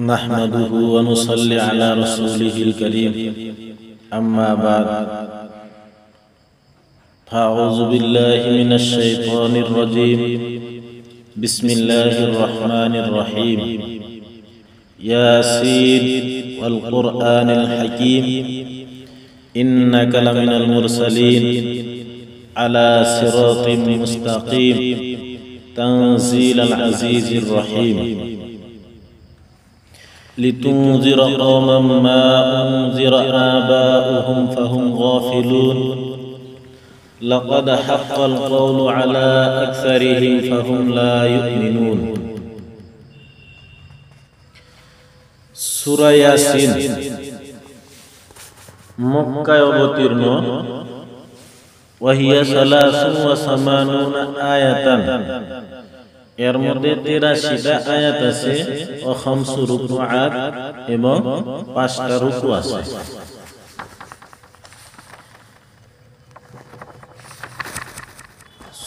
نحمده ونصلي على رسوله الكريم أما بعد فأعوذ بالله من الشيطان الرجيم بسم الله الرحمن الرحيم ياسين والقرآن الحكيم إنك لمن المرسلين على صراط مستقيم تنزيل العزيز الرحيم لتنذر قوما ما أنذر آباؤهم فهم غافلون لقد حق القول على أكثرهم فهم لا يؤمنون সূরা ইয়াসিন মক্কায় অবতীর্ণ ওয়াহিয়া 83 আয়াতান এর মধ্যে 83টা আয়াত আছে ও 5 রুকুআত এবং 5টা রুকু আছে।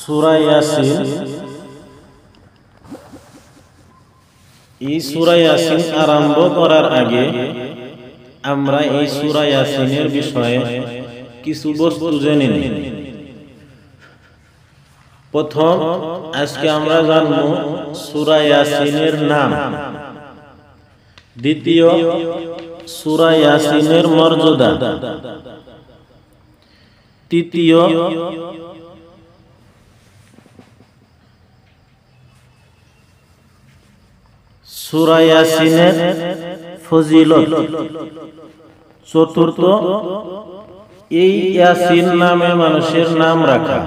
সূরা ইয়াসিন, এই সূরা ইয়াসিন আরম্ভ করার আগে আমরা এই সূরা ইয়াসিনের বিষয়ে কিছু বস্তু জেনে নিই। প্রথম আজকে আমরা জানব সূরা ইয়াসিনের নাম, দ্বিতীয় সূরা ইয়াসিনের মর্যাদা, তৃতীয় সূরা ইয়াসিনের ফজিলত, চতুর্থ এই ইয়াসিন নামে মানুষের নাম রাখা,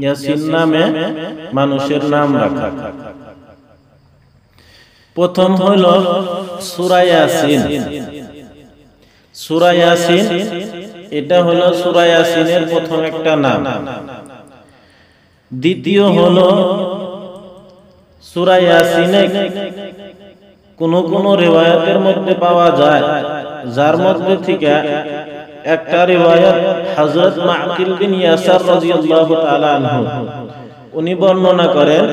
ইয়াসিন নামে মানুষের নাম রাখা। প্রথম হল সূরা ইয়াসিন। সূরা ইয়াসিন এটা হলো সূরা ইয়াসিনের প্রথম একটা নাম। দ্বিতীয় হলো সূরা ইয়াসিনে কোন কোন রিওয়ায়াতের মধ্যে পাওয়া যায়, যার মধ্যে থেকে একটা রিওয়ায়াত হযরত মাকিল বিন ইয়াসার রাদিয়াল্লাহু তাআলা আনহু উনি বর্ণনা করেন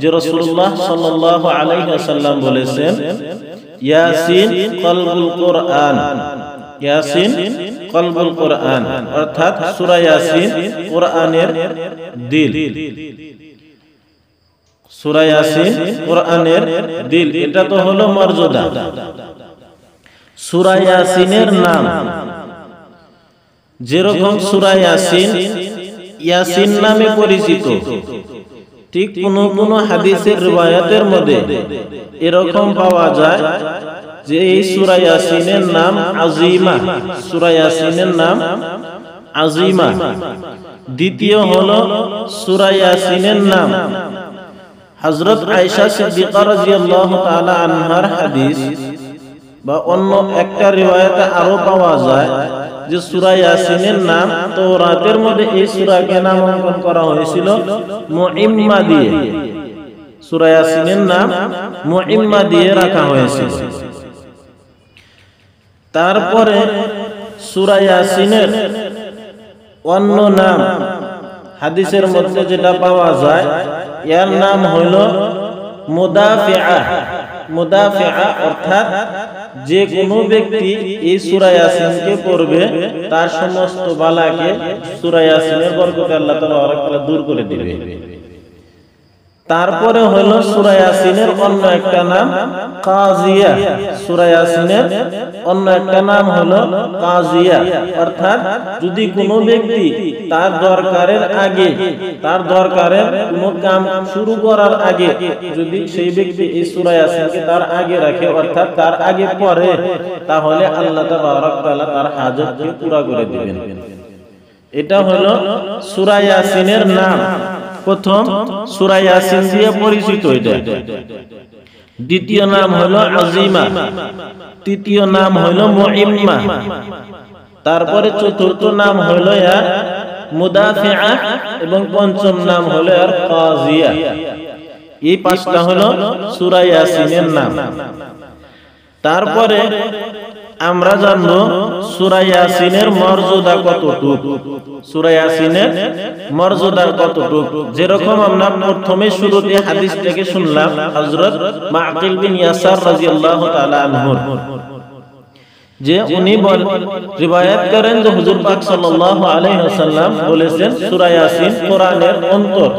যে রাসূলুল্লাহ সাল্লাল্লাহু আলাইহি ওয়াসাল্লাম বলেছেন, ইয়াসিন কলবুল কুরআন, ইয়াসিন কলবুল কুরআন, অর্থাৎ সূরা ইয়াসিন কুরআনের দিল, সূরা ইয়াসিন কুরআনের দিল। এটা তো হলো মর্যাদা। সূরা ইয়াসিনের নাম, যেরকম সূরা ইয়াসিন ইয়াসিন নামে পরিচিত, ঠিক কোন কোন হাদিসের রিওয়ায়াতের মধ্যে এরকম পাওয়া যায় যে এই সূরা ইয়াসিনের নাম আজিমা, সূরা ইয়াসিনের নাম আজিমা। দ্বিতীয় হলো সূরা ইয়াসিনের নাম হযরত আয়েশা সিদ্দিকা রাদিয়াল্লাহু তাআলা আনহার হাদিস, বা অন্য একটা রিওয়ায়াতে আরো পাওয়া যায় যে সূরা ইয়াসিনের নাম তাওরাতের মধ্যে এই সূরাকে নামাঙ্কন করা হয়েছিল মুইম্মা দিয়ে, সূরা ইয়াসিনের নাম মুইম্মা দিয়ে রাখা হয়েছিল। তারপরে সূরা ইয়াসিনের অন্য নাম হাদিসের মধ্যে যেটা পাওয়া যায়, এর নাম হলো মুদাফিআ। মুদাফিআ অর্থাৎ যে কোনো ব্যক্তি এই সূরা ইয়াসিনকে পড়বে তার সমস্ত বালাকে সূরা ইয়াসিনের বরকতে আল্লাহ তাআলা দূর করে দিবে। তারপরে হলো সূরা ইয়াসিনের অন্য একটা নাম কাজিয়া। সূরা ইয়াসিনের অন্য একটা নাম হলো কাজিয়া, অর্থাৎ যদি কোনো ব্যক্তি তার দরকারের আগে, তার দরকারের কোনো কাম শুরু করার আগে যদি সেই ব্যক্তি এই সূরা ইয়াসিনকে তার আগে রাখে, অর্থাৎ তার আগে পড়ে, তাহলে আল্লাহ তাআলা তার হাজতকে পুরা করে দিবেন। এটা হলো সূরা ইয়াসিনের নাম। প্রথম সূরা ইয়াসিন দিয়ে পরিচিত এটা। দ্বিতীয় নাম হলো আজিমা, তৃতীয় নাম হলো মুইম্মা, তারপরে চতুর্থ নাম হলো এর মুদাফিআ এবং পঞ্চম নাম হলো এর কাজিয়া। এই পাঁচটা হলো সূরা ইয়াসিনের নাম। তারপরে আমরা জানবো সূরা ইয়াসিনের মর্যাদা কতটুকু, সূরা ইয়াসিনের মর্যাদা কতটুকু। যেরকম আমরা প্রথমে শুরুতে হাদিস থেকে শুনলাম হযরত মাকিল বিন ইয়াসার রাদিয়াল্লাহু তাআলা আনহু, যে উনি রিওয়ায়াত করেন যে হুজুর পাক সাল্লাল্লাহু আলাইহি ওয়াসাল্লাম বলেছেন সূরা ইয়াসিন কোরআনের অন্তর,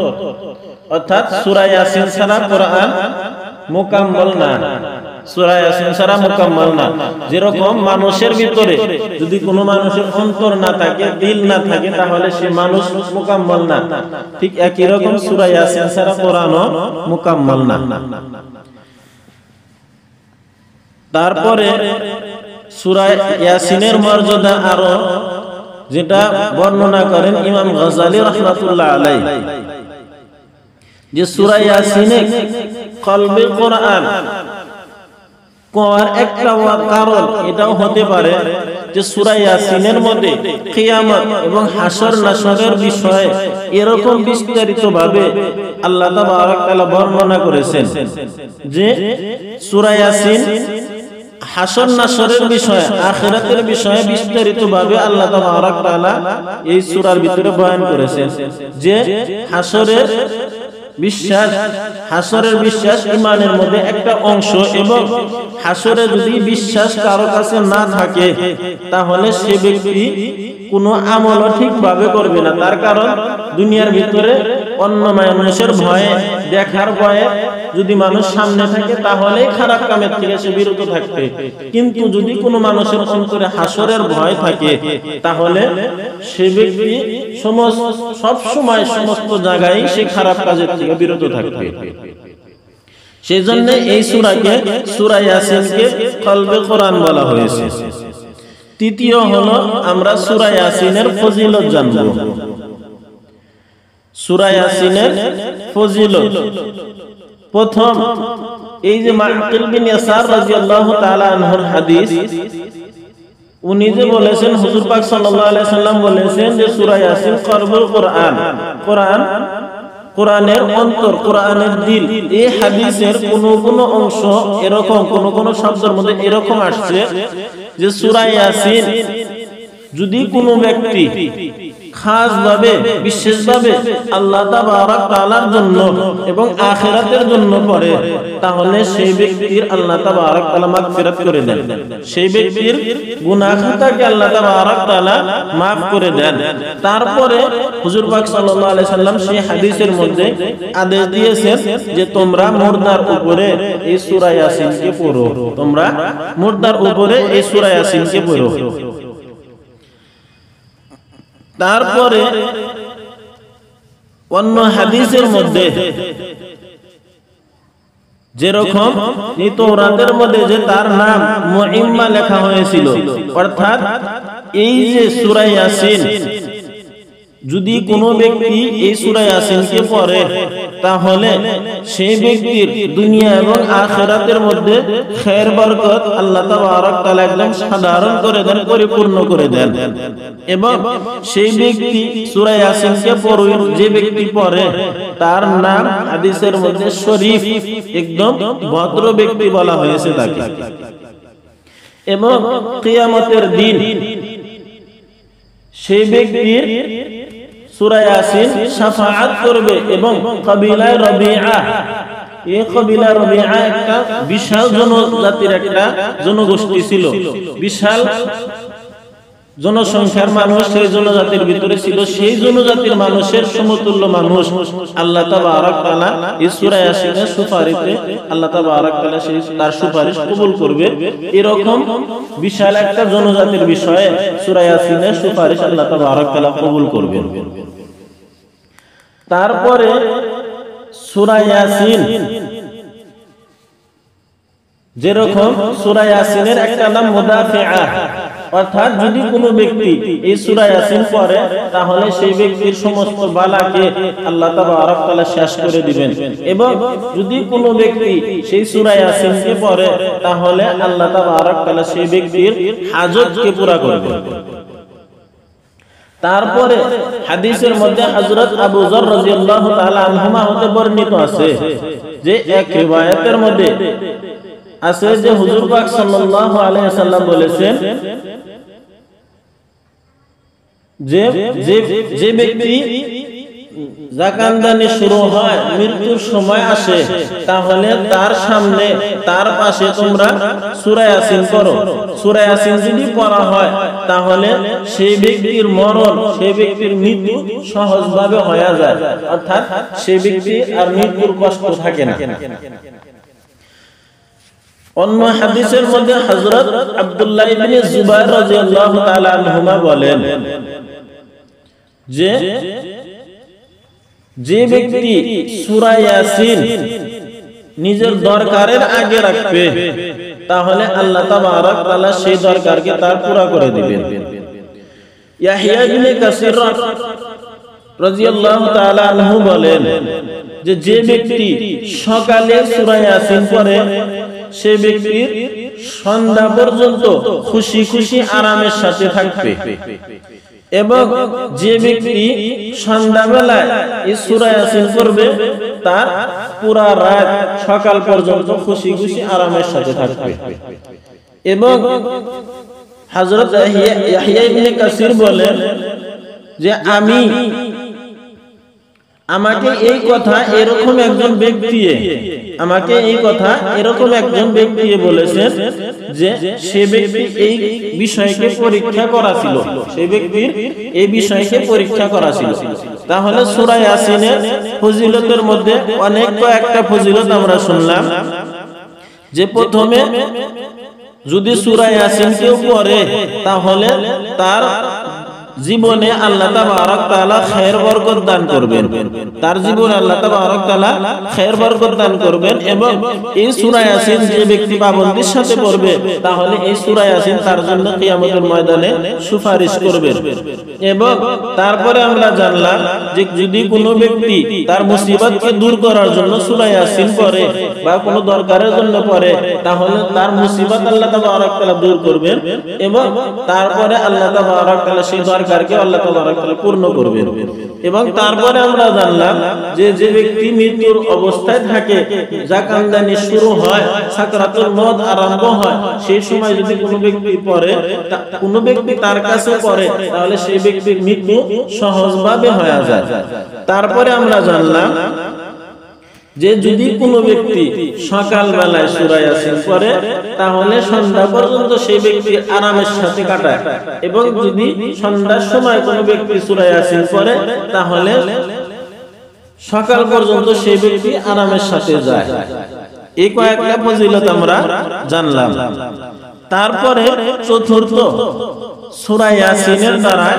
অর্থাৎ সূরা ইয়াসিন ছাড়া কোরআন মুকাম্মল না, সূরা ইয়াসিন ছাড়া মুকাম্মল না। যেরকম মানুষের ভিতরে যদি কোনো মানুষের অন্তর না থাকে, দিল না থাকে, তাহলে সে মানুষ মুকাম্মল না, ঠিক একই রকম সূরা ইয়াসিন ছাড়া কোরআনও মুকাম্মল না। তারপরে সূরা ইয়াসিনের মর্যাদা আরো যেটা বর্ণনা করেন ইমাম গজালি রাহমাতুল্লাহ আলাইহি, যে সূরা ইয়াসিনে কলবে কোরআন কোয়ার একটা কারণ এটাও হতে পারে যে সূরা ইয়াসিনের মধ্যে কিয়ামত এবং হাসর নাসরের বিষয়ে এরকম বিস্তারিতভাবে আল্লাহ তাবারক তাআলা বর্ণনা করেছেন যে সূরা ইয়াসিন হাসর নাসরের বিষয়ে, আখিরাতের বিষয়ে বিস্তারিতভাবে আল্লাহ তাবারক তাআলা এই সূরার ভিতরে বয়ান করেছেন যে হাসরের বিশ্বাস, হাসরের বিশ্বাস ঈমানের মধ্যে একটা অংশ, এবং হাসরে যদি বিশ্বাস কারো কাছে না থাকে তাহলে সে ব্যক্তি কোনো আমলও ঠিকভাবে করবে না। তার কারণ দুনিয়ার ভিতরে অন্য মানুষের ভয়ে, দেখার ভয়ে যদি মানুষ সামনে থাকে তাহলে খারাপ কামের থেকে সে বিরত থাকবে, কিন্তু যদি কোনো মানুষের অন্তরে হাসরের ভয় থাকে তাহলে সে ব্যক্তি সব সময় সমস্ত জায়গায় সে খারাপ কাজের থেকে বিরত থাকবে। সেই জন্য এই সূরাকে, সূরা ইয়াসিনকে কলবে কোরআন বলা হয়েছে। তৃতীয় হলো আমরা সূরা ইয়াসিনের ফজিলত জানব। সূরা ইয়াসিনের ফজিলত প্রথম এই যে মাকিল বিন ইয়াসার রাদিয়াল্লাহু তাআলা আনহুর হাদিস, উনি যে বলেছেন হুজুর পাক সাল্লাল্লাহু আলাইহি সাল্লাম বলেছেন যে সূরা ইয়াসিন কলবুল কোরআন, কোরআন কোরআনের অন্তর, কোরআনের দিল। এই হাদিসের কোন অংশ এরকম, কোন শব্দের মধ্যে এরকম আসছে যে সূরা ইয়াসিন যদি কোনো ব্যক্তি খাস ভাবে, বিশেষভাবে আল্লাহ তাবারক তাআলার জন্য এবং আখিরাতের জন্য পড়ে তাহলে সেই ব্যক্তির আল্লাহ তাবারক তাআলা মাগফিরাত করে দেন, সেই ব্যক্তির গুনাহ খাতাকে আল্লাহ তাবারক তাআলা maaf করে দেন। তারপরে হুজুর পাক সাল্লাল্লাহু আলাইহি সাল্লাম সেই হাদিসের মধ্যে আদেশ দিয়েছেন যে তোমরা মুর্দার উপরে এই সূরা ইয়াসিনকে পড়ো, তোমরা মুর্দার উপরে এই সূরা ইয়াসিনকে পড়ো। তারপরে অন্য হাদিসের মধ্যে যেরকম এই তাওরাতের মধ্যে যে তার নাম মুইম্মা লেখা হয়েছিল, অর্থাৎ এই যে সূরা ইয়াসিন যদি কোনো ব্যক্তি এই সূরা ইয়াসিনকে পড়ে তাহলে সেই ব্যক্তির দুনিয়া এবং আখিরাতের মধ্যে খায়ের বরকত আল্লাহ তাবারক তাআলা একদম সাধারণ করে দেন, পরিপূর্ণ করে দেন। এবং সেই ব্যক্তি সূরা ইয়াসিনকে পড়ে যে ব্যক্তি পড়ে তার নাম হাদিসের মধ্যে শরীফ, একদম ভদ্র ব্যক্তি বলা হয়েছে তাকে। এবং কিয়ামতের দিন সেই ব্যক্তির সূরা ইয়াসিন শাফাআত করবে। এবং কবিলা রবিআ, এই কবিলা রবিআ একটা বিশাল জনজাতির একটা জনগোষ্ঠী ছিল, বিশাল জনসংখ্যার মানুষ সেই জনজাতির ভিতরে ছিল। সেই জনজাতির মানুষের সমতুল্য মানুষ আল্লাহ তাবারক তাআলা এই সূরা ইয়াসিনের সুপারিশে আল্লাহ তাবারক তাআলা সেই তার সুপারিশ কবুল করবে। এরকম বিশাল একটা জনজাতির বিষয়ে সূরা ইয়াসিনের সুপারিশ আল্লাহ তাবারক তাআলা কবুল করবেন। তারপরে সূরা ইয়াসিন যেরকম সূরা ইয়াসিনের একটা নাম মুদাফিআ, অর্থাৎ যদি কোনো ব্যক্তি এই সূরা ইয়াসিন পড়ে তাহলে সেই ব্যক্তির সমস্ত বালাকে আল্লাহ তাবারক তাআলা শেষ করে দিবেন। এবং যদি কোনো ব্যক্তি সেই সূরা ইয়াসিনকে পড়ে তাহলে আল্লাহ তাবারক তাআলা সেই ব্যক্তির হাজতকে পুরা করবেন। তারপরে হাদিসের মধ্যে হযরত আবু যর রাদিয়াল্লাহু তাআলা আনহুমা হতে বর্ণিত আছে যে এক রিওয়ায়াতের মধ্যে আছে যে হুজুর পাক সাল্লাল্লাহু আলাইহি ওয়াসাল্লাম বলেছেন যে যে ব্যক্তি যাকাতদানি শুরু হয় মৃত্যুর সময় আসে, তাহলে তার সামনে তার পাশে তোমরা সূরা ইয়াসিন পড়ো। সূরা ইয়াসিন যদি পড়া হয় তাহলে সেই ব্যক্তির মরণ, সেই ব্যক্তির মৃত্যু সহজভাবে হয়ে যায়, অর্থাৎ সেই ব্যক্তি আর মৃত্যুর কষ্ট থাকে না। অন্য হাদিসের মধ্যে হযরত আব্দুল্লাহ ইবনে জুবাইর রাদিয়াল্লাহু তাআলা আনহুমা বলেন যে যে ব্যক্তি সূরা ইয়াসিন নিজের দরকারের আগে রাখবে তাহলে আল্লাহ তাবারক তাআলা সেই দরকারকে তার পুরা করে দিবেন। ইয়াহইয়া ইবনে কাসির রাদিয়াল্লাহু তাআলা আনহু বলেন যে যে ব্যক্তি সকালে সূরা ইয়াসিন পড়ে সে ব্যক্তির সন্ধ্যা পর্যন্ত খুশি খুশি আরামের সাথে থাকবে, এবং যে ব্যক্তি সন্ধ্যাবেলায় এই সূরা ইয়াসিন পড়বে তার পুরা রাত সকাল পর্যন্ত খুশি খুশি আরামের সাথে থাকবে। এবং হযরত ইয়াহইয়া ইবনে কাসির বলেন যে আমাকে এই কথা এরকম একজন ব্যক্তি বলেছেন যে সে ব্যক্তি এই বিষয়কে পরীক্ষা করা ছিল, তাহলে সূরা ইয়াসিনের ফজিলতের মধ্যে অনেক কয়েকটা ফজিলত আমরা শুনলাম। যে প্রথমে যদি সূরা ইয়াসিন কেউ পড়ে তাহলে তার জীবনে আল্লাহ তাবারক তাআলা খায়ের বরকত দান করবেন, তার জীবনে আল্লাহ তাবারক তাআলা খায়ের বরকত দান করবেন। এবং এই সূরা ইয়াসিন যে ব্যক্তি পাবন্দির সাথে পড়বে তাহলে এই সূরা ইয়াসিন তার জন্য কিয়ামতের ময়দানে সুপারিশ করবে। এবং তারপরে আমরা জানলাম যে যদি কোনো ব্যক্তি তার মুসিবতকে দূর করার জন্য সূরা ইয়াসিন পড়ে বা কোনো দরকারের জন্য পড়ে তাহলে তার মুসিবত আল্লাহ তাবারক তাআলা দূর করবেন, এবং তারপরে আল্লাহ তাবারক তাআলা সেই দরকারকে আল্লাহ তাবারক তাআলা পূর্ণ করবেন। এবং তারপরে আমরা জানলাম যে যে ব্যক্তি মৃত্যুর অবস্থায় থাকে, যাকাতদানি শুরু হয়, সাকরাতুল মউত আরম্ভ হয়, সেই সময় যদি কোনো ব্যক্তি তার কাছে পড়ে তাহলে সেই ব্যক্তির মৃত্যু সহজভাবে হয়ে যায়। তারপরে আমরা জানলাম যে যদি কোনো ব্যক্তি সকাল বেলায় সূরা ইয়াসিন পড়ে তাহলে সন্ধ্যা পর্যন্ত সেই ব্যক্তি আরামের সাথে কাটায়, এবং যদি সন্ধ্যার সময় কোনো ব্যক্তি সূরা ইয়াসিন পড়ে তাহলে সকাল পর্যন্ত সেই ব্যক্তি আরামের সাথে যায়। এই কয়েকটা ফজিলত আমরা জানলাম। তারপরে চতুর্থ, সূরা ইয়াসিনের দ্বারা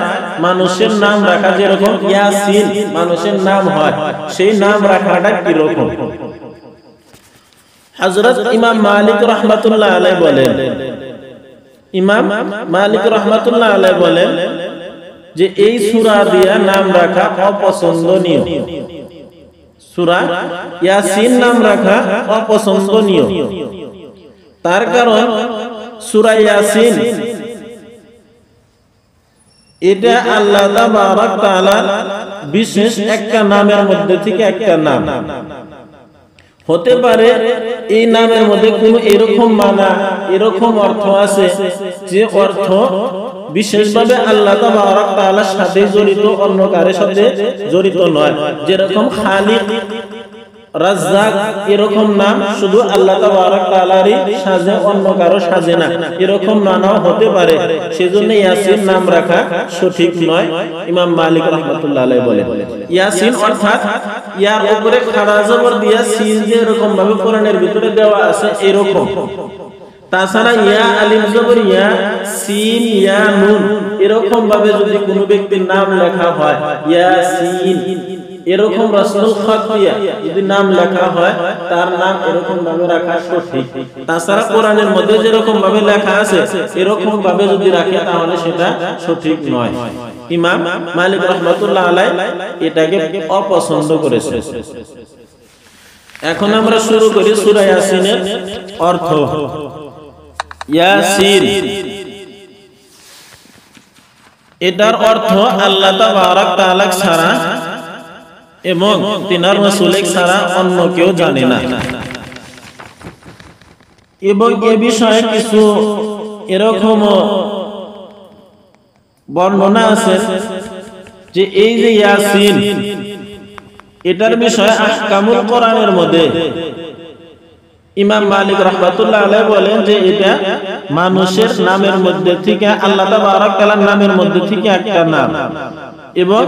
মানুষের নাম রাখা, যেরকম ইয়াসিন মানুষের নাম হয়, সেই নাম রাখাটা কি রকম? হযরত ইমাম মালিক রাহমাতুল্লাহ আলাইহি বলেন যে এই সূরা দিয়া নাম রাখা অপছন্দনীয়, সূরা ইয়াসিন নাম রাখা অপছন্দনীয়। তার কারণ সূরা ইয়াসিন এটা আল্লাহ তাবারক তাআলা বিশেষ একটা নামের মধ্যে থেকে একটা নাম। হতে পারে এই নামের মধ্যে কোনো এরকম মানা, এরকম অর্থ আছে যে অর্থ বিশেষভাবে আল্লাহ তাবারক তাআলার সাথে জড়িত, অন্য কারোর সাথে জড়িত নয়। যেরকম খালিক, রাজ্জাক, এরকম নাম শুধু আল্লাহ তাবারক তাআলারই সাজে, অন্য কারো সাজে না, এরকম নামও হতে পারে। সেজন্য ইয়াসিন নাম রাখা সঠিক নয়। ইমাম মালিক রাহমাতুল্লাহ আলাইহি বলেন ইয়াসিন অর্থাৎ ইয়ার উপরে খাড়া জবর দিয়া সিন যে এরকম ভাবে কোরআনের ভিতরে দেওয়া আছে এরকম। তাছাড়া ইয়া আলিফ জবর ইয়া, সিন ইয়া নুন, এরকম ভাবে যদি কোনো ব্যক্তির নাম লেখা হয় ইয়াসিন, এরকম রাসূল খাত দিয়া যদি নাম লেখা হয় তার নাম এরকম ভাবে রাখা সঠিক। তাছাড়া কোরআনের মধ্যে যেরকম ভাবে লেখা আছে এরকম ভাবে যদি রাখে তাহলে সেটা সঠিক নয়। ইমাম মালিক রাহমাতুল্লাহ আলাইহি এটাকে অপছন্দ করেছে। এখন আমরা শুরু করি সূরা ইয়াসিনের অর্থ। ইয়াসিন এটার অর্থ আল্লাহ তাবারক তাআলা ছাড়া এবং তিনার রাসূল ছাড়া অন্য কেউ জানে না। এবং এ বিষয়ে কিছু এরকম বর্ণনা আছে যে এই যে ইয়াসিন এটার বিষয়ে আহকামুল কোরআনের মধ্যে ইমাম মালিক রাহমাতুল্লাহ আলাইহি বলেন যে এটা মানুষের নামের মধ্যে থেকে আল্লাহ তাবারক তাআলার নামের মধ্যে থেকে একটা নাম। এবং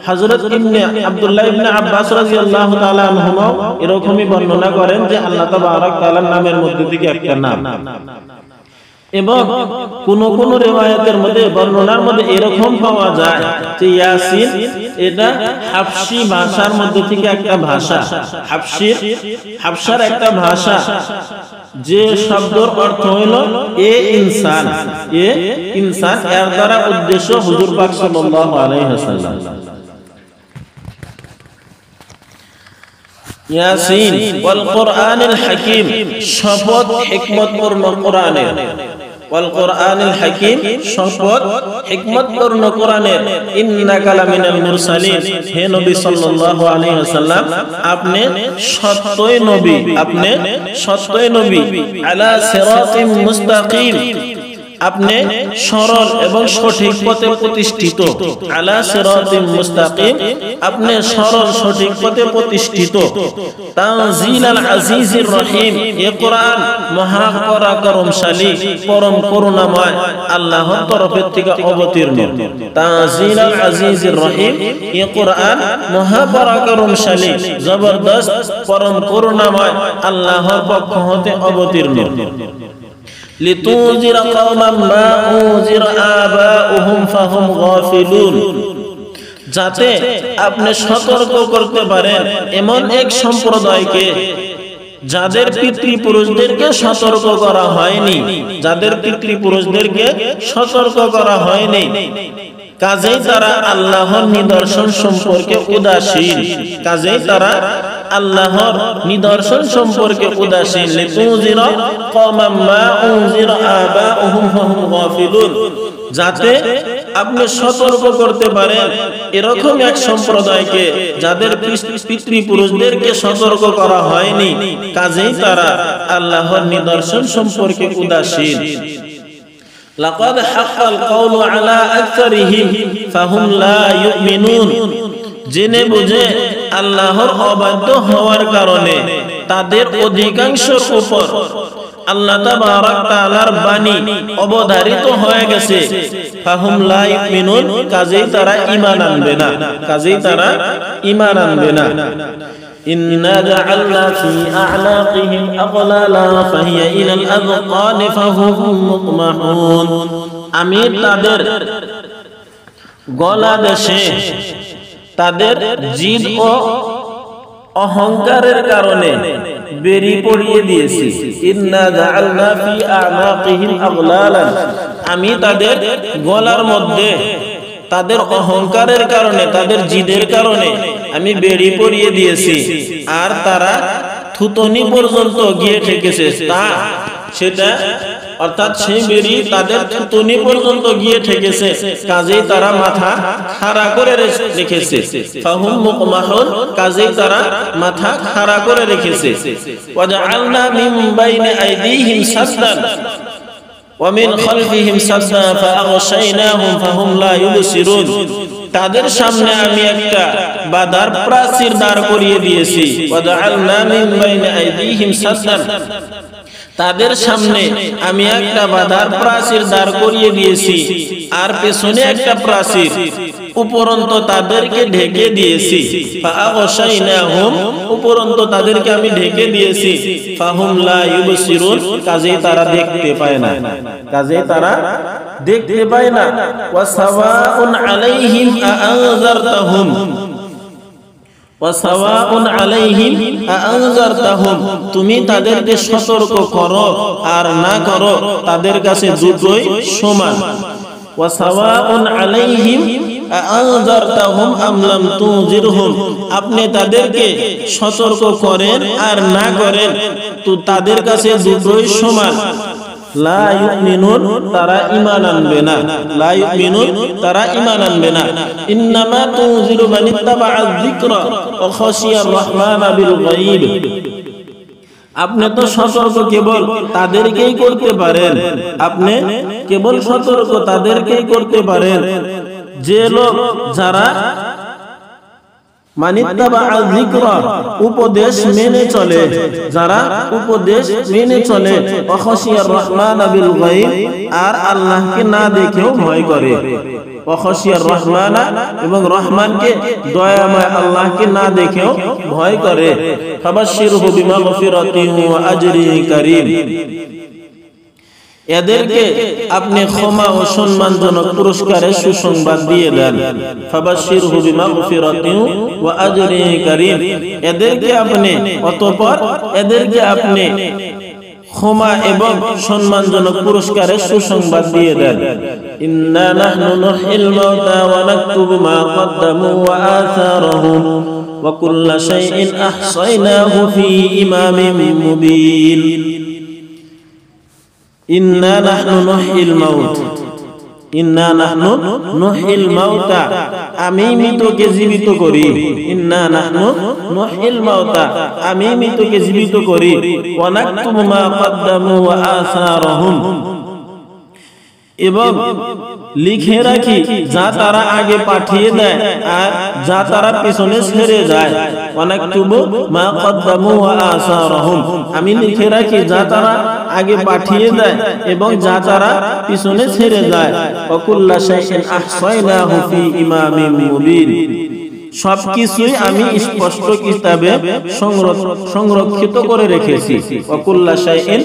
হযরত ইবনে আব্দুল্লাহ ইবনে আব্বাস রাদিয়াল্লাহু তাআলা আনহুমা এরকমই বর্ণনা করেন যে আল্লাহ তাবারক তাআলার নামের মধ্যে থেকে একটা নাম। এবং কোন কোন রিওয়ায়াতের মধ্যে বর্ণনার মধ্যে এরকম পাওয়া যায় যে ইয়াসিন এটা হাবশী ভাষার মধ্যে থেকে একটা ভাষা, হাবশার একটা ভাষা, যে শব্দের অর্থ হলো এ ইনসান, এর দ্বারা উদ্দেশ্য হুজুর পাক সাল্লাল্লাহু আলাইহি ওয়াসাল্লাম। ইয়াসিন ওয়াল কোরআনিল হাকীম, শপথ হিকমতপূর্ণ কোরআনের, ওয়াল কোরআনিল হাকীম, শপথ হিকমতপূর্ণ কোরআনের। ইন্নাকা লামিনাল মুরসালিন, হে নবী সাল্লাল্লাহু আলাইহি ওয়াসাল্লাম আপনি সত্যই নবী, আপনি সত্যই নবী। আলা সিরাতিম মুস্তাকিম, আপনি সরল এবং সঠিক পথে প্রতিষ্ঠিত। আলা সিরাতিম মুস্তাকিম, আপনি সরল সঠিক পথে প্রতিষ্ঠিত। তানজিলাল আজিজির রহিম, এই কোরআন মহা পরাক্রমশালী পরম করুণাময় আল্লাহর তরফ থেকে অবতীর্ণ। তানজিলাল আজিজির রহিম, এই কোরআন মহা পরাক্রমশালী জবরদস্ত পরম করুণাময় আল্লাহর পক্ষ হতে অবতীর্ণ। লিতুনজিরা কওমান মা উনজিরা আবাউহুম ফাহুম গাফিলুন, যাতে আপনি সতর্ক করতে পারেন এমন এক সম্প্রদায়কে যাদের পিতৃপুরুষদেরকে সতর্ক করা হয়নি, যাদের পিতৃপুরুষদেরকে সতর্ক করা হয়নি, কাজেই তারা আল্লাহর নিদর্শন সম্পর্কে উদাসীন, কাজেই তারা আল্লাহর নিদর্শন সম্পর্কে উদাসীন। লিতুনজিরা কওমান মা উনজিরা আবাউহুম ফাহুম গাফিলুন, যাতে আপনি সতর্ক করতে পারেন এরকম এক সম্প্রদায়কে যাদের পিতৃপুরুষদেরকে সতর্ক করা হয়নি, কাজেই তারা আল্লাহর নিদর্শন সম্পর্কে উদাসীন। লাকাদ হাক্কাল কওলু আলা আকসারিহিম ফাহুম লা ইউমিনুন, জেনে বুঝে আল্লাহর অবাধ্য হওয়ার কারণে তাদের অধিকাংশের উপর আল্লাহ তাবারক তাআলার বাণী অবধারিত হয়ে গেছে। ফাহুম লা ইউমিনুন, কাজেই তারা ঈমান আনবে না, কাজেই তারা ঈমান আনবে না। ইন্না জাআলনা ফি আ'নাকিহিম আগলালা ফাহিয়া ইলাল আযকানি ফাহুম মুকমাহুন, আমি তাদের গলা দেশে তাদের জিদ ও অহংকারের কারণে বেরি পড়িয়ে দিয়েছি। ইন্না জাআলনা ফি আ'নাকিহিম আগলালা, আমি তাদের গলার মধ্যে তাদের অহংকারের কারণে, তাদের জিদের কারণে আমি বেরি পড়িয়ে দিয়েছি, আর তারা থুতনি পর্যন্ত গিয়ে ঠেকেছে। সেটা অর্থাৎ সেই বেরি তাদের থুতনি পর্যন্ত গিয়ে ঠেকেছে, কাজেই তারা মাথা খাড়া করে রেখেছে। ফাহুম মুকমাহুন, কাজেই তারা মাথা খাড়া করে রেখেছে। ওয়াজআলনা মিন বাইনি আইদিহিম সাদদান ওয়া মিন খালফিহিম সাদদান ফাআগশায়নাহুম ফাহুম লা ইউবসিরুন, তাদের সামনে আমি একটা বাধার প্রাচীর দাঁড় করিয়ে দিয়েছি। ওয়াজআলনা মিন বাইনি আইদিহিম সাদদান, তাদের সামনে আমি একটা বাধার প্রাচীর দাঁড় করিয়ে দিয়েছি, আর পেছনে একটা প্রাচীর, উপরন্ত তাদেরকে ঢেকে দিয়েছি। ফাআগশায়নাহুম, উপরন্ত তাদেরকে আমি ঢেকে দিয়েছি। ফাহুম লা ইউবসিরুন, কাজেই তারা দেখতে পায় না, কাজেই তারা দেখতে পায় না। ওয়া সাওয়াউন আলাইহিম আ'আনজারতাহুম, ওয়াসাওয়াউন আলাইহিম আ'আনজারতাহুম, তুমি তাদেরকে সতর্ক করো আর না করো তাদের কাছে দুটোই সমান। ওয়াসাওয়াউন আলাইহিম আ'আনজারতাহুম আম লাম তুনজিরহুম, আপনি তাদেরকে সতর্ক করেন আর না করেন তো তাদের কাছে দুটোই সমান। লা ইউমিনুন, তারা ঈমান আনবে না, লা ইউমিনুন, তারা ঈমান আনবে না। ইন্নামা তুনজিরু মান ইত্তাবাআয যিকরা ওয়া খাশিয়ার রাহমানা বিল গায়ব, আপনি তো সতর্ক কেবল তাদেরকেই করতে পারেন, আপনি কেবল সতর্ক তাদেরকেই করতে পারেন যে লোক যারা মানিত্তাবা যিকরা উপদেশ মেনে চলে, যারা উপদেশ মেনে চলে, ওয়াখাশিয়ার রহমান বিল গায়ব আর আল্লাহকে না দেখেও ভয় করে, ওয়াখাশিয়ার রহমান এবং রহমানকে দয়াময় আল্লাহকে না দেখেও ভয় করে, ফাবাশশিরহু বিমাগফিরাতিন ওয়া আজরিন কারীম, এদেরকে আপনি ক্ষমা ও সম্মানজনক পুরস্কারের সুসংবাদ দিয়ে দেন। ফাবাশশিরহু বিমাগফিরাতিন ওয়া আজরিন কারীম, এদেরকে আপনি অতঃপর এদেরকে আপনি ক্ষমা এবং সম্মানজনক পুরস্কারের সুসংবাদ দিয়ে দেন। ইন্না নাহনু নুহয়িল মাউতা ওয়া নাকতুবু মা কদ্দামু ওয়া আথারহুম ওয়া কুল্লা শাইইন আহসায়নাহু ফি ইমামিন মুবিন। ইন্না নাহনু নুহয়িল মাউত, ইন্না নাহনু নুহয়িল মাউতা, আমি মৃতকে জীবিত করি, ইন্না নাহনু নুহয়িল মাউতা, আমি মৃতকে জীবিত করি, ওয়া নাকতুবু মা কদ্দামু ওয়া আসারহুম, এবং লিখে রাখি যা তারা আগে পাঠিয়ে দেয় আর যা তারা পিছনে ছেড়ে যায়। ওয়া নাকতুবু মা কদ্দামু ওয়া আসারহুম, আমি লিখে রাখি যা তারা আগে পাঠিয়ে দেয় এবং যা তারা পিছনে ছেড়ে যায়। ওয়া কুল্লা শাইইন আহসায়নাহু ফি ইমামিন মুবিন, সবকিছুই আমি স্পষ্ট কিতাবে সংরক্ষিত করে রেখেছি। ওয়া কুল্লা শাইইন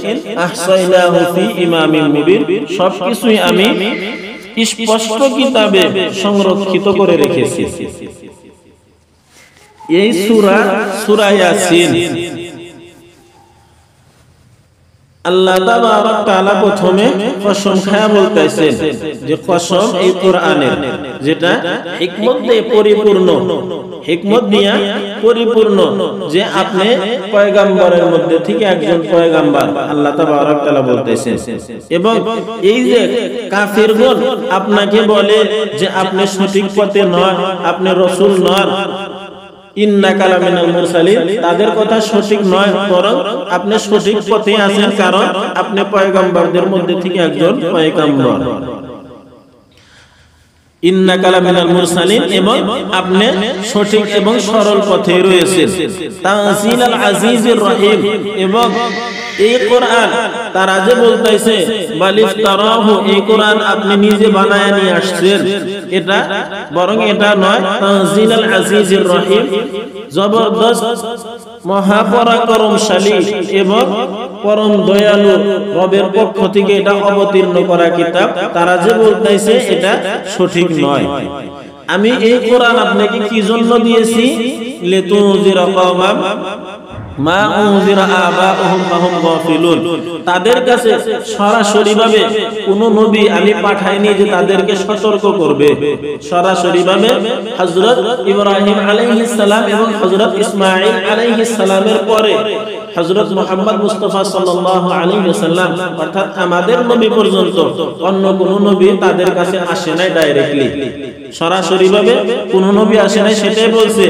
আহসায়নাহু ফি ইমামিন মুবিন, সবকিছুই আমি স্পষ্ট কিতাবে সংরক্ষিত করে রেখেছি। এই সূরা ইয়াসিন আল্লাহ তাবারক তাআলা প্রথমে কসম খায়া বলতেছেন যে কসম এই কোরআনের, যেটা হিকমত দিয়ে পরিপূর্ণ, হিকমত দিয়া পরিপূর্ণ, যে আপনি পয়গম্বরের মধ্যে থেকে একজন পয়গম্বর, আল্লাহ তাবারক তাআলা বলতেছেন। এবং এই যে কাফিরগণ আপনাকে বলে যে আপনি সঠিক পথে নন, আপনি রাসূল নন, ইন্নাকা লামিনাল মুরসালিন, তাদের কথা সঠিক নয়, বরং আপনি সঠিক পথে আছেন, কারণ আপনি পয়গম্বরদের মধ্যে থেকে একজন পয়গম্বর। ইন্নাকা লামিনাল মুরসালিন, এবং আপনি সঠিক এবং সরল পথে রয়েছেন। তানজিলাল আজিজির রহিম, এবং এই কোরআন তারা যে বলতেছে বালিফ তারাহু, এই কোরআন আপনি নিজে বানায় নিয়ে আসছেন, এটা বরং এটা নয়, তানজিলাল আজিজির রহিম, জবরদস্ত মহাপরাক্রমশালী এবং পরম দয়ালু রবের পক্ষ থেকে এটা অবতীর্ণ করা কিতাব। তারা যে বলতেছে এটা সঠিক নয়। আমি এই কোরআন আপনাকে কি জন্য দিয়েছি? লিতুনজিরা কওমান মা উনজিরা আবাউহুম ফাহুম গাফিলুন, তাদের কাছে সরাসরি ভাবে কোন নবী আমি পাঠাইনি যে তাদেরকে সতর্ক করবে। সরাসরি ভাবে হযরত ইব্রাহিম আলাইহিস সালাম এবং হযরত ইসমাঈল আলাইহিস সালামের পরে হযরত মুহাম্মদ মুস্তাফা সাল্লাল্লাহু আলাইহি ওয়াসাল্লাম, অর্থাৎ আমাদের নবী পর্যন্ত অন্য কোন নবী তাদের কাছে আসে নাই ডাইরেক্টলি, সরাসরি ভাবে কোন নবী আসে নাই। সেটাই বলছে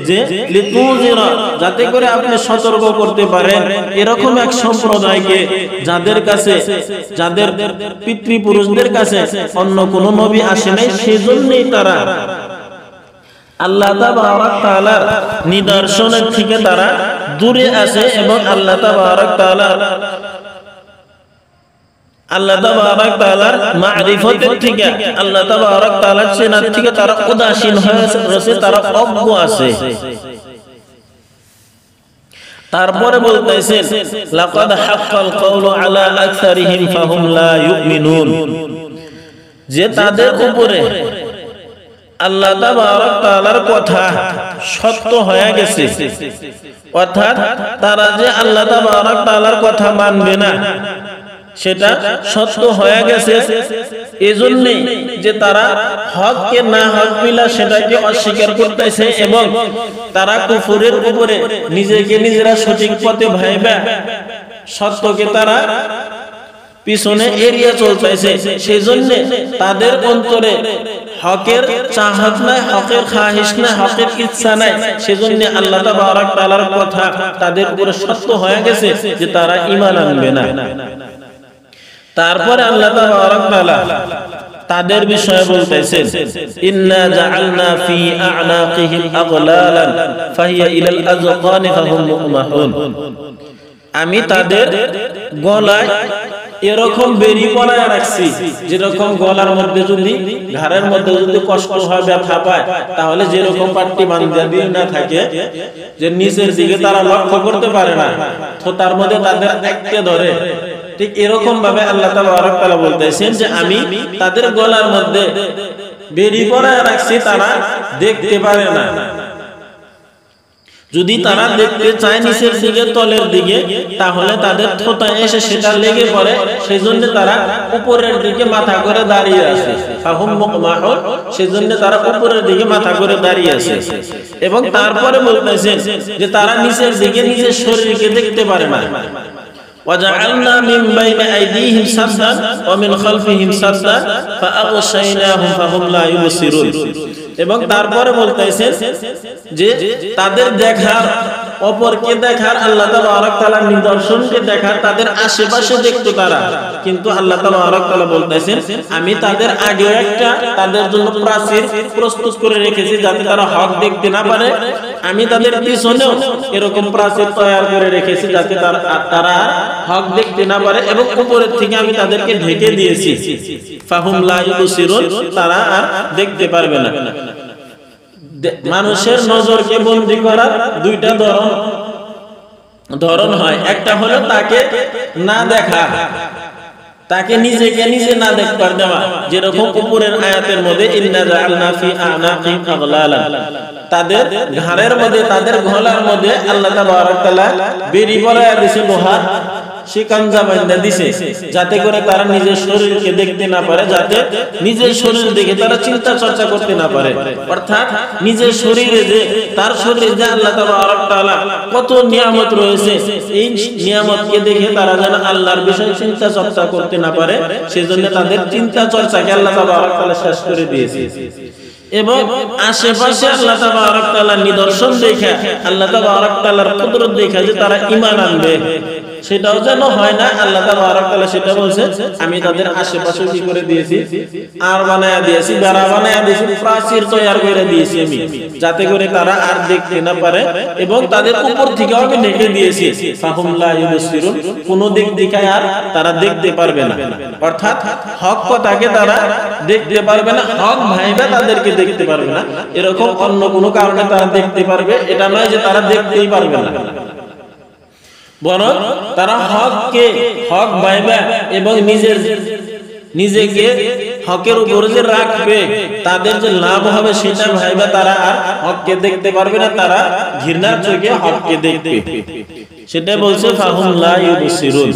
যে লিতুনজিরা, যাতে করে আপনি সতর্ক করতে পারেন এরকম এক সম্প্রদায়কে যাদের কাছে, যাদের পিতৃপুরুষদের কাছে অন্য কোন নবী আসে নাই, সেজন্যই তারা আল্লাহ তাবারক তাআলার নিদর্শনের থেকে তারা দূরে আছে, এবং আল্লাহ তাবারক তাআলার মারিফতের থেকে, আল্লাহ তাবারক তাআলার চেনার থেকে তারা উদাসীন হয়েছে, তারা অজ্ঞ আছে। তারপরে বলতেছেন লাকাদ হাক্কাল কাওলু আলা আকসারিহিম ফাহুম লা ইউমিনুন, যে তাদের উপরে আল্লাহ তাবারক তাআলার কথা সত্য হয়ে গেছে, অর্থাৎ তারা যে আল্লাহ তাবারক তাআলার কথা মানবে না সেটা সত্য হয়ে গেছে। এজন্যই যে তারা হককে না হক মিলা সেটাকে অস্বীকার করতেছে, এবং তারা কুফরের উপরে নিজেকে নিজেরা সঠিক পথে ভাইবা সত্যকে তারা পিছনে এড়িয়ে চলতেছে। সেজন্য তাদের অন্তরে হকের চাহত নাই, হকের খাহিশ নাই, হকের ইচ্ছা নাই, সেজন্য আল্লাহ তাবারক তাআলার কথা তাদের উপরে সত্য হয়ে গেছে যে তারা ঈমান আনবে না। তারপরে আল্লাহ তাবারক তাআলা তাদের বিষয়ে বলতেছেন, ইন্না জাআলনা ফি আ'নাকিহিম আগলালান ফাহিয়া ইলাল আযকানি ফাহুম মুকমাহুন। আমি তাদের গলায় এরকম বেরি পরায় রাখছি, যেরকম গলার মধ্যে যদি, ঘাড়ের মধ্যে যদি কষ্ট হয়, ব্যথা পায়, তাহলে যেরকম পাট্টি বাঁধা দিয়ে না থাকে যে নিচের দিকে তারা লক্ষ্য করতে পারে না, তো তার মধ্যে তাদের একটা ধরে, ঠিক এরকম ভাবে আল্লাহ তাবারক তাআলা বলতেছেন যে আমি তাদের গলার মধ্যে বেরি পরায় রাখছি, তারা দেখতে পারে না। যদি তারা দেখতে চায় নিচের দিকে, তলের দিকে, তাহলে তাদের থোতায় এসে সেটা লেগে পড়ে, সেজন্য তারা উপরের দিকে মাথা করে দাঁড়িয়ে আছে। ফাহুম মুকমাহুন, সেজন্য তারা উপরের দিকে মাথা করে দাঁড়িয়ে আছে। এবং তারপরে বলতেছেন যে তারা নিচের দিকে নিজের শরীরকে দেখতে পারে না। وجعلنا من بين أيديهم سدا ومن خلفهم سدا فأغشيناهم فهم لا يبصرون। এবং তারপরে বলতেছেন যে তাদের দেখার, অপরকে দেখার, আল্লাহ তাবারক তাআলার নিদর্শনকে দেখার, তাদের আশেপাশে দেখতো তারা, কিন্তু আল্লাহ তাবারক তাআলা বলতেছেন আমি তাদের আগে একটা তাদের জন্য প্রাচীর প্রস্তুত করে রেখেছি যাতে তারা হক দেখতে না পারে। আমি তাদের পিছনেও এরকম প্রাচীর তৈরি করে রেখেছি যাতে তারা হক দেখতে না পারে, এবং উপরের থেকে আমি তাদেরকে ঢেকে দিয়েছি। ফাহুম লা ইউবসিরুন, তারা আর দেখতে পারবে না। মানুষের নজরকে বন্দী করার দুইটা ধরন হয়। একটা হলো তাকে না দেখা, তাকে নিজেকে নিজে না দেখবার দেওয়া, যেরকম উপরের আয়াতের মধ্যে ইন্না জাআলনা ফি আ'নাকিহিম আগলালান, তাদের ঘাড়ের মধ্যে, তাদের গলার মধ্যে আল্লাহ তাবারক তাআলা বেরি পরায়া দিয়েছে, লোহার শিকঞ্জা বাঁধা দিয়েছে, যাতে করে তারা নিজের শরীরকে দেখতে না পারে, যাতে নিজের শরীর দেখে তারা চিন্তা চর্চা করতে না পারে। অর্থাৎ নিজের শরীরে যে, তার শরীরে যে আল্লাহ তাবারক তাআলা কত নিয়ামত রয়েছে, এই নিয়ামতকে দেখে তারা যেন আল্লাহর বিষয়ে চিন্তা চর্চা করতে না পারে, সেজন্য তাদের চিন্তা চর্চাকে আল্লাহ তাবারক তাআলা শেষ করে দিয়েছে। এবং আশেপাশে আল্লাহ তাবারক তাআলার নিদর্শন দেখে, আল্লাহ তাবারক তাআলার কুদরত দেখে যে তারা ঈমান আনবে, সেটাও যেন হয় না। আল্লাহ তাবারক তাআলা সেটা বলছেন আমি তাদের আশেপাশে কি করে দিয়েছি, আর বানায়া দিয়েছি, বেড়া বানায়া দিয়েছি, প্রাচীর তৈরি করে দিয়েছি আমি, যাতে করে তারা আর দেখতে না পারে, এবং তাদের উপর থেকে আমি ঢেকে দিয়েছি। ফাহুম লা ইউবসিরুন, কোন দিক থেকে আর তারা দেখতে পারবে না। অর্থাৎ হক কথাকে তারা দেখতে পারবে না, হক ভাইবা তাদেরকে দেখতে পারবে না, এরকম অন্য কোনো কারণে তারা দেখতে পারবে, এটা নয় যে তারা দেখতেই পারবে না, বরং তারা হককে হক ভাইবা এবং নিজেকে হকের উপরে যে রাখবে, তাদের যে লাভ হবে সেটা ভাইবা, তারা আর হককে দেখতে পারবে না, তারা ঘৃণার চোখে হককে দেখবে। সেটা বলছে ফাহুম লা ইউবসিরুন।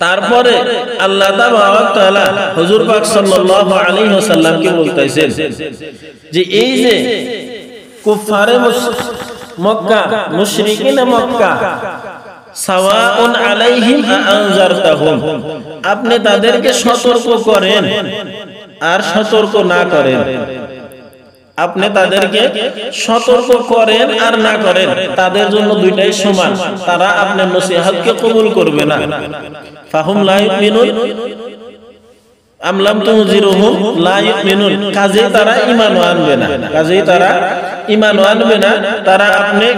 তারপরে আল্লাহ তাবারক তাআলা হুজুর পাক সাল্লাল্লাহু আলাইহি ওয়াসাল্লামকে বলতেছেন যে এই যে কুফারে মক্কা, মুশরিকিনে মক্কা, সাওয়াউন আলাইহিম আনজারতাহুম, আপনি তাদেরকে সতর্ক করেন আর সতর্ক না করেন, আপনি তাদেরকে সতর্ক করেন আর না করেন, তাদের জন্য দুইটাই সমান, তারা আপনার নসিহতকে কবুল করবে না। ফাহুম লা ইউমিনুন আম লাম তুনজিরুহুম লা ইউমিনুন, কাজেই তারা ঈমান আনবে না, কাজেই তারা ঈমান আনবে না, তারা আপনি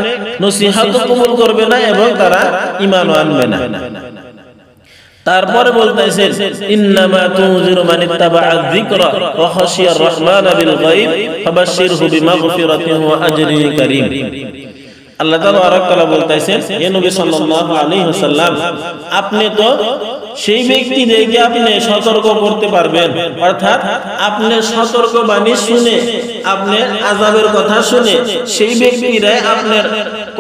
নসিহত কবুল করবে না এবং তারা ঈমান আনবে না। তারপরে বলতেছেন ইন্নামা তুনজিরু মান ইত্তাবা'a যিকরা ওয়া খাশিয়ার রাহমানা বিল গায়ব ফাবাশশিরহু বিমাগফিরাতিন ওয়া আজরিন কারীম। আল্লাহ তাবারক তাআলা বলতেছেন হে নবী সাল্লাল্লাহু আলাইহি ওয়াসাল্লাম, আপনি তো সেই ব্যক্তিদেরকে আপনি সতর্ক করতে পারবেন, অর্থাৎ আপনি সতর্ক বাণী শুনে, আপনি আযাবের কথা শুনে সেই ব্যক্তিরাই আপনার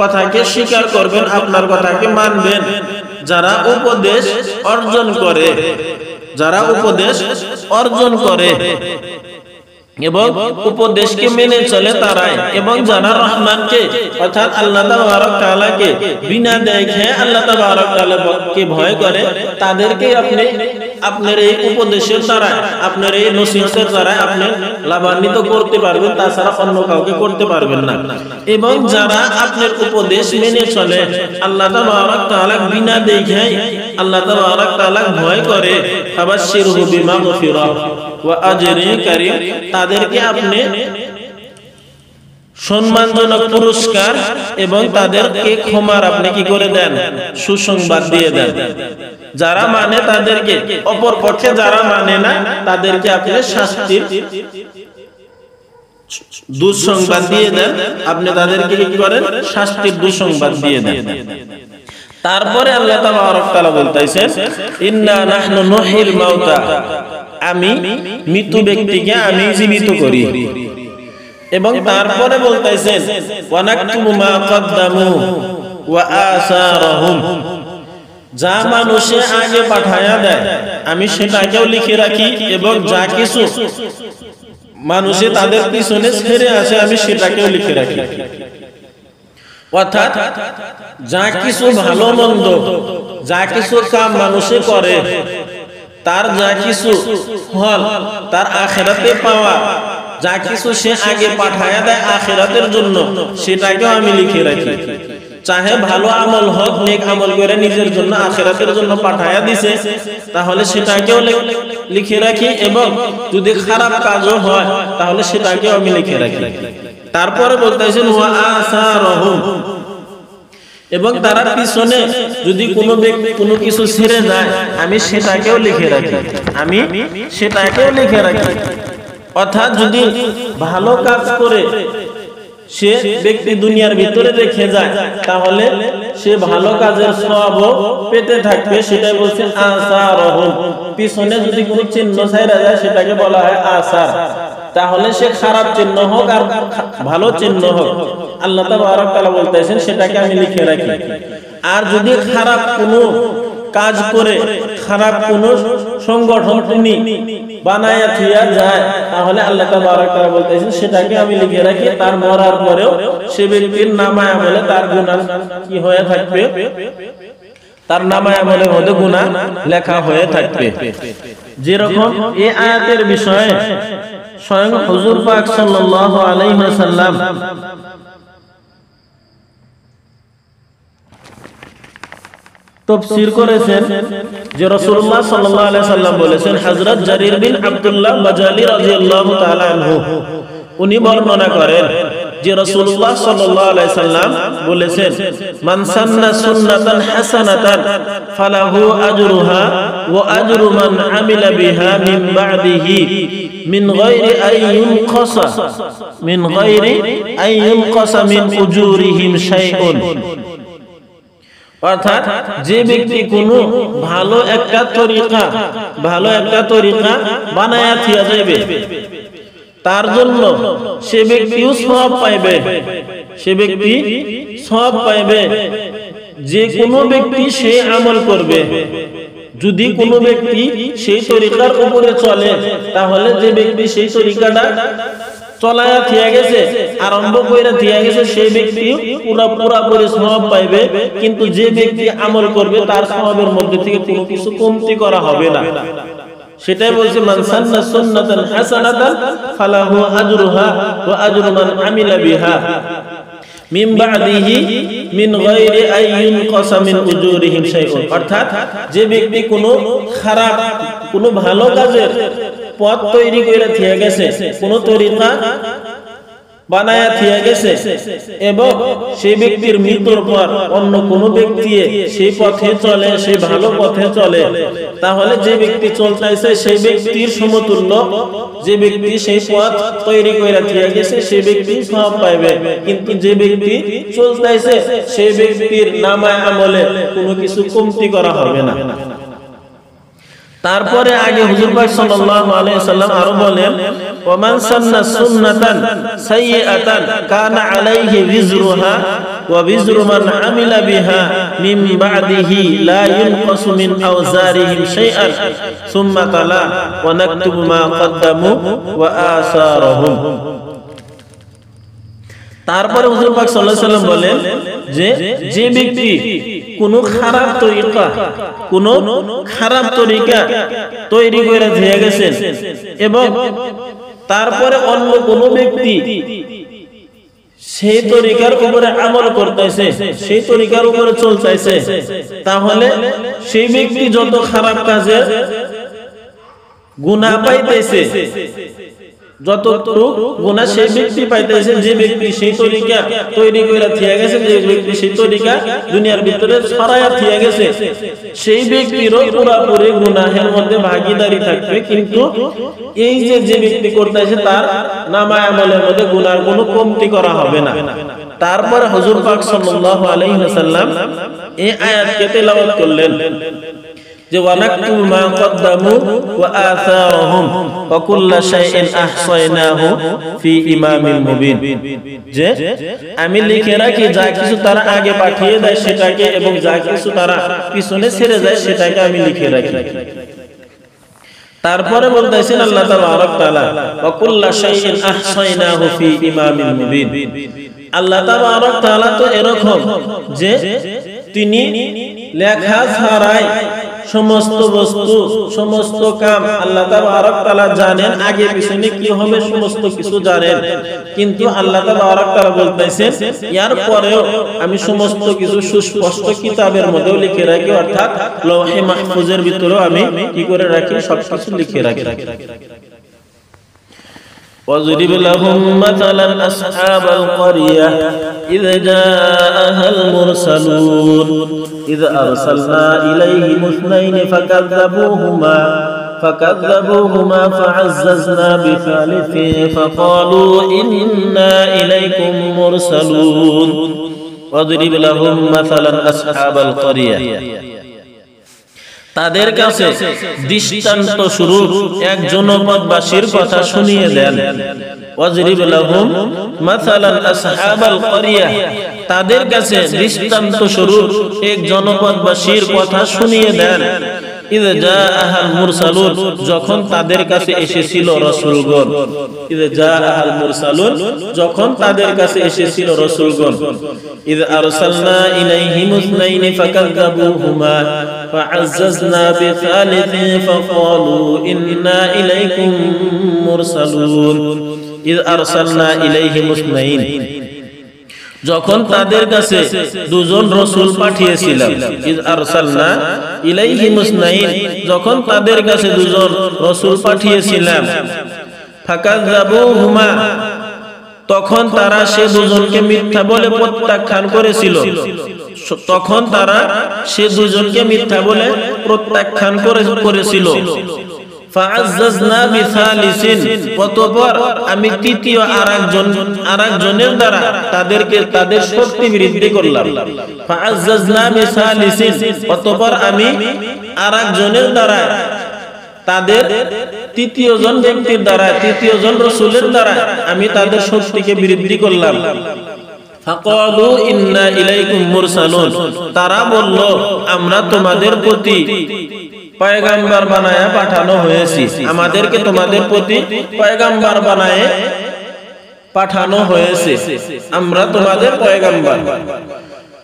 কথাকে স্বীকার করবেন, আপনার কথাকে মানবেন, যারা উপদেশ অর্জন করে, যারা উপদেশ অর্জন করে। এবং উপদেশকে মেনে চলে তারাই, এবং যারা রহমানকে অর্থাৎ আল্লাহ তাবারক তাআলাকে বিনা দেখে আল্লাহ তাবারক তাআলাকে ভয় করে, তাদেরকে আপনি আপনার এই উপদেশের দ্বারা, আপনার এই নসিহতের দ্বারা আপনি লাভান্বিত করতে পারবেন, তাছাড়া অন্য কাউকে করতে পারবেন না। এবং যারা আপনার উপদেশ মেনে চলে, আল্লাহ তাবারক তাআলা বিনা দেখে আল্লাহ তাবারক তাআলা ভয় করে, ফাবাশশিরহু বিমাগফিরাহ ওয়া আজরিন কারীম, তাদেরকে আপনি সম্মানজনক পুরস্কার এবং তাদেরকে ক্ষমার আপনি কি করে দেন, সুসংবাদ দিয়ে দেন। যারা মানে তাদেরকে, অপর পক্ষে যারা মানে না তাদেরকে আপনি শাস্তির দুঃসংবাদ দিয়ে দেন, আপনি তাদেরকে কি করেন, শাস্তির দুঃসংবাদ দিয়ে দেন। তারপরে আল্লাহ তাবারক তাআলা বলতেছেন, ইন্না নাহনু নুহিল মাউতা, আমি মৃত ব্যক্তিকে আমি জীবিত করি। এবং তারপরে বলতেছেন, ওয়া নাকতুবু মা কদ্দামু ওয়া আসারহুম, যা মানুষে আগে পাঠায়া দেয় আমি সেটাকেও লিখে রাখি, এবং যা কিছু মানুষে তাদের পিছনে ছেড়ে আসে আমি সেটাকেও লিখে রাখি। অর্থাৎ যা কিছু ভালো মন্দ, যা কিছু কাম মানুষে করে, তার যা কিছু ফল তার আখিরাতে পাওয়া, যা কিছু সে আগে পাঠায়া দেয় আখিরাতের জন্য, সেটাকেও আমি লিখে রাখি। চাহে ভালো আমল হোক, নেক আমল করে নিজের জন্য আখিরাতের জন্য পাঠায়া দিছে, তাহলে সেটাকেও লিখে রাখি, এবং যদি খারাপ কাজও হয় তাহলে সেটাকেও আমি লিখে রাখি। তারপরে বলতেছেন ওয়া আসারহুম, এবং তারা পিছনে যদি কোনো ব্যক্তি কোনো কিছু ছেড়ে যায় আমি সেটাকেও লিখে রাখি, আমি সেটাকেও লিখে রাখি। অর্থাৎ যদি ভালো কাজ করে সে ব্যক্তি দুনিয়ার ভিতরে রেখে যায় তাহলে সে ভালো কাজের সওয়াবও পেতে থাকবে, সেটাই বলছেন আসারহুম। পিছনে যদি কোনো চিহ্ন ছাইরা যায় সেটাকে বলা হয় আসার, তাহলে সে খারাপ চিহ্ন হোক আর ভালো চিহ্ন হোক আল্লাহ তাবারক তাআলা বলতেছেন সেটাকে আমি লিখে রাখি। আর যদি খারাপ কোনো কাজ করে, খারাপ কোনো সংগঠন তিনি বানায়া থিয়া যায়, তাহলে আল্লাহ তাবারক তাআলা বলতেছেন সেটাকে আমি লিখে রাখি। তার মরার পরেও সে ব্যক্তির নামায়ে আমলে তার গুনাহ কি হয়ে থাকবে, তার নামায়ে আমলের মধ্যে গুনাহ লেখা হয়ে থাকবে। যেরকম এই আয়াতের বিষয়ে স্বয়ং হুজুর পাক সাল্লাল্লাহু আলাইহি ওয়াসাল্লাম তাফসীর করেছেন যে রাসূলুল্লাহ সাল্লাল্লাহু আলাইহি ওয়াসাল্লাম বলেছেন, হযরত জারির বিন আব্দুল্লাহ বাজালি রাদিয়াল্লাহু তাআলা আনহু উনি বর্ণনা করেন যে রাসূলুল্লাহ সাল্লাল্লাহু আলাইহি ওয়াসাল্লাম বলেছেন, মান সান্না সুন্নাতান হাসানাতান ফালাহু আজরুহা ওয়া আজরু মান আমিলা বিহা মিন বা'দিহি মিন গায়রি আইয়ুনকাসা মিন উজুরিহিম শাইউন। অর্থাৎ যে ব্যক্তি কোনো ভালো একটা তরিকা বানায়া থিয়া যাবে তার জন্য সে ব্যক্তিও সওয়াব পাইবে, সে ব্যক্তি সওয়াব পাইবে। যে কোনো ব্যক্তি সে আমল করবে, যদি কোনো ব্যক্তি সেই তরিকার উপরে চলে তাহলে যে ব্যক্তি সেই তরিকাটা চলায়া থিয়া গেছে, আরম্ভ কইরা থিয়া গেছে, সেই ব্যক্তি পুরোপুরি সওয়াব পাইবে। কিন্তু যে ব্যক্তি আমল করবে তার সওয়াবের মধ্যে থেকে কোনো কিছু কমতি করা হবে না। সেটাই বলছে মান সান্না সুন্নাতান হাসানাতান ফালাহু আজরুহা ওয়া আজরু মান আমিলা বিহা মিন বা'দিহি মিন গায়রি আইয়ুনকাসা মিন উজুরিহিম শাইউন। অর্থাৎ যে ব্যক্তি কোনো খারাপ কোনো ভালো কাজের পথ তৈরি করে থিয়া গেছে, কোনো তরিকা বানায়া থিয়া গেছে, এবং সেই ব্যক্তির মৃত্যুর পর অন্য কোনো ব্যক্তি সেই পথে চলে, সেই ভালো পথে চলে, তাহলে যে ব্যক্তি চলতেছে সেই ব্যক্তির সমতুল্য যে ব্যক্তি সেই পথ তৈরি করে থিয়া গেছে সেই ব্যক্তি সওয়াব পাইবে। কিন্তু যে ব্যক্তি চলতেছে সেই ব্যক্তির নামায়ে আমলে কোনো কিছু কমতি করা হবে না। তারপরে আগে হুজুর পাক সাল্লাল্লাহু আলাইহি ওয়াসাল্লাম আরো বলেন ومن سن سنة سيئة كان عليه وزرها ووزر من عمل بها من بعده لا ينقص من أوزارهم شيئا ثم تلا ونكتب ما قدموا وآثارهم তারপরে হুজুর পাক সাল্লাল্লাহু আলাইহি ওয়াসাল্লাম বলেন যে ব্যক্তি কোনো খারাপ তরিকা তৈরি করে দিয়ে গেছেন এবং তারপরে অন্য কোন ব্যক্তি সেই তরিকার উপরে আমল করতেছে, সেই তরিকার উপরে চলতেছে, তাহলে সেই ব্যক্তি যত খারাপ কাজে গুনাহ পাইতেছে, যতটুকু গুনাহ সেই ব্যক্তি পাইতেছে যে ব্যক্তি সেই তরিকা তৈরি করে দিয়ে গেছে, যে ব্যক্তি সেই তরিকা দুনিয়ার ভিতরে ছড়ায়া দিয়ে গেছে, সেই ব্যক্তিরও পুরোপুরি গুনাহের মধ্যে ভাগীদারি থাকবে। কিন্তু এই যে ব্যক্তি করতেছে তার নামায়ে আমলের মধ্যে গুনাহর কোনো কমতি করা হবে না। তারপর হুজুর পাক সাল্লাল্লাহু আলাইহি ওয়াসাল্লাম এই আয়াতকে তেলাওয়াত করলেন যে ওয়ানাকতুবু মা কদ্দামু ওয়া আসারহুম ওয়া কুল্লা শাইইন আহসায়নাহু ফি ইমামিন মুবিন, যে আমি লিখে রাখি যা কিছু তারা আগে পাঠিয়ে দেয় সেটাকে এবং যা কিছু তারা পিছনে ছেড়ে যায় সেটাকে আমি লিখে রাখি। তারপরে বলতেছেন আল্লাহ তাবারক তাআলা ওয়া কুল্লা শাইইন আহসায়নাহু ফি ইমামিন মুবিন। আল্লাহ তাবারক তাআলা তো এরকম যে তিনি লেখা ছাড়াই সমস্ত বস্তু সমস্ত কাম আল্লাহ তাবারক তাআলা জানেন, আগে পিছনে কি হবে সমস্ত কিছু জানেন। কিন্তু আল্লাহ তাবারক তাআলা বলতেছেন এর পরেও আমি সমস্ত কিছু সুস্পষ্ট কিতাবের মধ্যেও লিখে রাখি, অর্থাৎ লৌহে মাহফুজের ভিতরেও আমি কি করে রাখি, সবকিছু লিখে রাখি। واضرب لهم مثلا أصحاب القرية إذ جاءها المرسلون إذ أرسلنا إليهم اثنين فكذبوهما فعززنا بثالث فقالوا إنا إليكم مرسلون واضرب لهم مثلا أصحاب القرية তাদের কাছে দৃষ্টান্ত স্বরূপ এক জনপদবাসীর কথা শুনিয়ে দেন। ওয়াজরিব লাহুম মাসালান আসহাবাল ক্বরিয়া, তাদের কাছে দৃষ্টান্ত স্বরূপ এক জনপদবাসীর কথা শুনিয়ে দেন। ইয জাআহাল মুরসালুন, যখন তাদের কাছে এসেছিল রাসূলগণ। ইয জাআহাল মুরসালুন, যখন তাদের কাছে এসেছিল রাসূলগণ। ইয আরসালনা ইলাইহিম ইসনাইনি ফাকাযযাবুহুমা ফাআজ্জাজনা বিসালিসিন ফাকালু ইন্না ইলাইকুম মুরসালুন। ইয আরসালনা ইলাইহিম ইসনাইন, যখন তাদের কাছে দুজন রাসূল পাঠিয়েছিলাম। ইয আরসালনা ইলাইহিম ইসনাইন, যখন তাদের কাছে দুজন রাসূল পাঠিয়েছিলাম। ফাকাযযাবুহুমা, তখন তারা সে দুজনকে মিথ্যা বলে প্রত্যাখ্যান করেছিল। তখন তারা সে দুজনকে মিথ্যা বলে প্রত্যাখ্যান করেছিল। ফাআজ্জাজনা বিসালিসিন, অতঃপর আমি তৃতীয় আরেকজনের দ্বারা তাদের শক্তি বৃদ্ধি করলাম। ফাআজ্জাজনা বিসালিসিন, অতঃপর আমি আরেকজনের দ্বারা তাদের তৃতীয় জন ব্যক্তির দ্বারা, তৃতীয় জন রাসূলের দ্বারা আমি তাদের শক্তিকে বৃদ্ধি করলাম। ফাকালু ইন্না ইলাইকুম মুরসালুন, তারা বলল আমরা তোমাদের প্রতি পয়গাম্বর বানায়া পাঠানো হয়েছি, আমাদেরকে তোমাদের প্রতি পয়গাম্বর বানায়ে পাঠানো হয়েছে, আমরা তোমাদের পয়গাম্বর।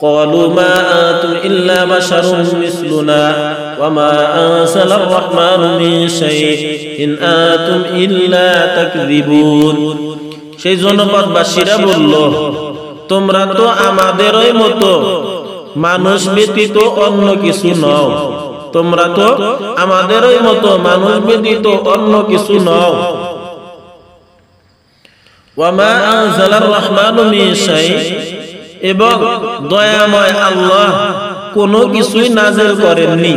قالوا ما أنتم إلا بشر مثلنا وما أنزل الرحمن من شيء إن أنتم إلا تكذبون। সেই জনপদবাসীরা বলল তোমরা তো আমাদেরই মতো মানুষ ব্যতীত অন্য কিছু নও, তোমরা তো আমাদেরই মতো মানুষ ব্যতীত অন্য কিছু নও। ওয়ামা আনজালার রহমানু মিন শাই, এবং দয়াময় আল্লাহ কোনো কিছুই নাযিল করেননি।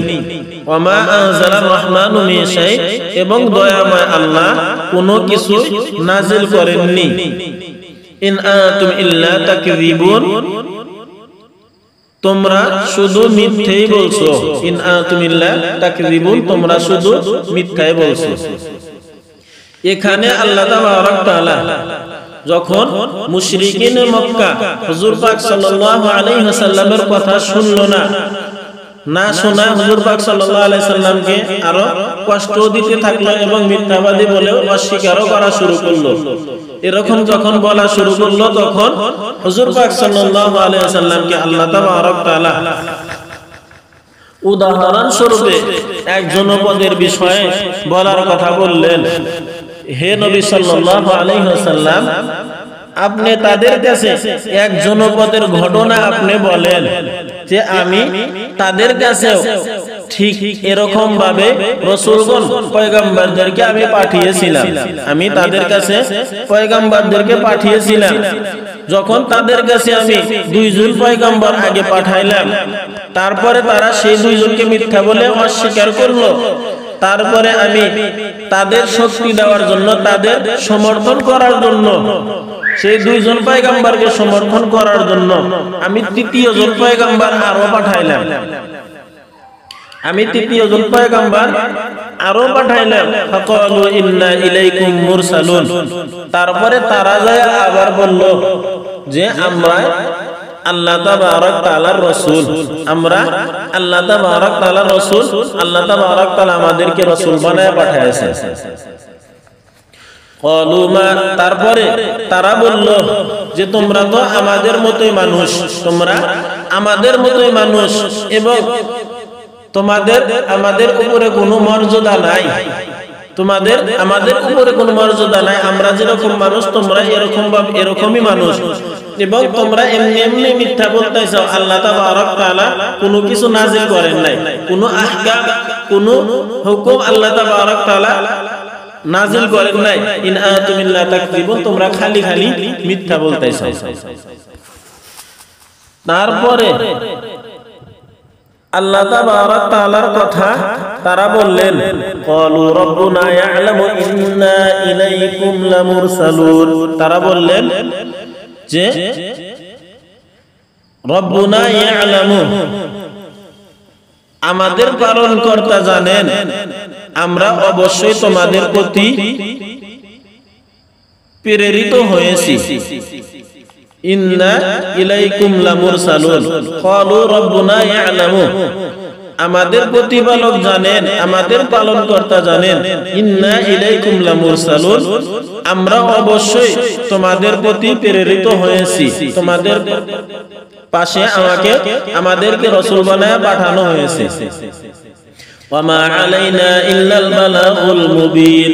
ওয়ামা আনজালার রহমানু মিন শাই, এবং দয়াময় আল্লাহ কোনো কিছু নাযিল করেননি। ইন আনতুম ইল্লা তাকযিবুন, তোমরা শুধু মিথ্যাই বলছো। ইন আনতুম ইল্লা তাকযিবুন, তোমরা শুধু মিথ্যাই বলছো। এখানে আল্লাহ তাবারক তাআলা যখন মুশরিকিনে মক্কা হুজুর পাক সাল্লাল্লাহু আলাইহি ওয়াসাল্লামের কথা শুনলো না শোনা হুজুর পাক সাল্লাল্লাহু আলাইহি সাল্লামকে আরো কষ্ট দিতে থাকলো এবং মিথ্যাবাদী বলে অস্বীকার করা শুরু করলো। এরকম যখন বলা শুরু করলো তখন হুজুর পাক সাল্লাল্লাহু আলাইহি সাল্লামকে আল্লাহ তাবারক তাআলা উদাহরণ স্বরূপে এক জনপদের বিষয়ে বলার কথা বললেন। হে নবী সাল্লাল্লাহু আলাইহি ওয়াসাল্লাম, আপনি তাদের কাছে এক জনপদের ঘটনা আপনি বলেন যে আমি তাদের কাছে ঠিক এরকম ভাবে রাসূলগণ পয়গম্বরদেরকে আমি পাঠিয়েছিলাম। আমি তাদের কাছে পয়গম্বরদেরকে পাঠিয়েছিলাম। যখন তাদের কাছে আমি দুইজন পয়গম্বর আগে পাঠাইলাম, তারপরে তারা সেই দুইজনকে মিথ্যা বলে অস্বীকার করলো। তারপরে আমি তাদের শক্তি দেওয়ার জন্য, তাদের সমর্থন করার জন্য, সেই দুইজন পয়গম্বরকে সমর্থন করার জন্য আমি তৃতীয় জন পয়গম্বর আরো পাঠাইলাম। ফাকালু ইন্না ইলাইকুম মুরসালুন। তারপরে তারা যায় আবার বলল যে আমরা আল্লাহ তাবারক তাআলার রাসূল, আমরা আল্লাহ তাবারক তাআলার রাসূল, আল্লাহ তাবারক তাআলা আমাদেরকে রাসূল বানায় পাঠিয়েছেন। তারপরে তারা বলল যে তোমরা তো আমাদের মতোই মানুষ, তোমরা আমাদের মতোই মানুষ এবং তোমাদের আমাদের উপরে কোনো মর্যাদা নাই, তোমাদের আমাদের উপরে কোনো মর্যাদা নাই। আমরা যেরকম মানুষ তোমরা এরকমই মানুষ, এবং তোমরা এমনি এমনি মিথ্যা বলতেছো। আল্লাহ তাবারক তাআলা কোনো কিছু নাজিল করেন নাই, কোনো আহকাম, কোনো হুকুম আল্লাহ তাবারক তাআলা নাজিল করেন নাই। ইন আনতুম ইল্লা তাকযিবুন, তোমরা খালি খালি মিথ্যা বলতেছো। তারপরে আল্লাহ তাবারক তাআলার কথা তারা বললেন, ক্বালু রাব্বুনা ইয়ালামু ইন্না ইলাইকুম লামুরসালুন। তারা বললেন যে রব্বুনা ইয়ালামু, আমাদের পালনকর্তা জানেন আমরা অবশ্যই তোমাদের প্রতি প্রেরিত হয়েছি। ইন্না ইলাইকুম লামুরসালুন। ক্বালু রাব্বুনা ইয়ালামু, আমাদের প্রতিপালক জানেন, আমাদের পালনকর্তা জানেন। ইন্না ইলাইকুম লামুরসালুন, আমরা অবশ্যই তোমাদের প্রতি প্রেরিত হয়েছি, তোমাদের পাশে আমাদেরকে রাসূল বানায় পাঠানো হয়েছে। ওয়া মা আলাইনা ইল্লাল বালাগুল মুবিন,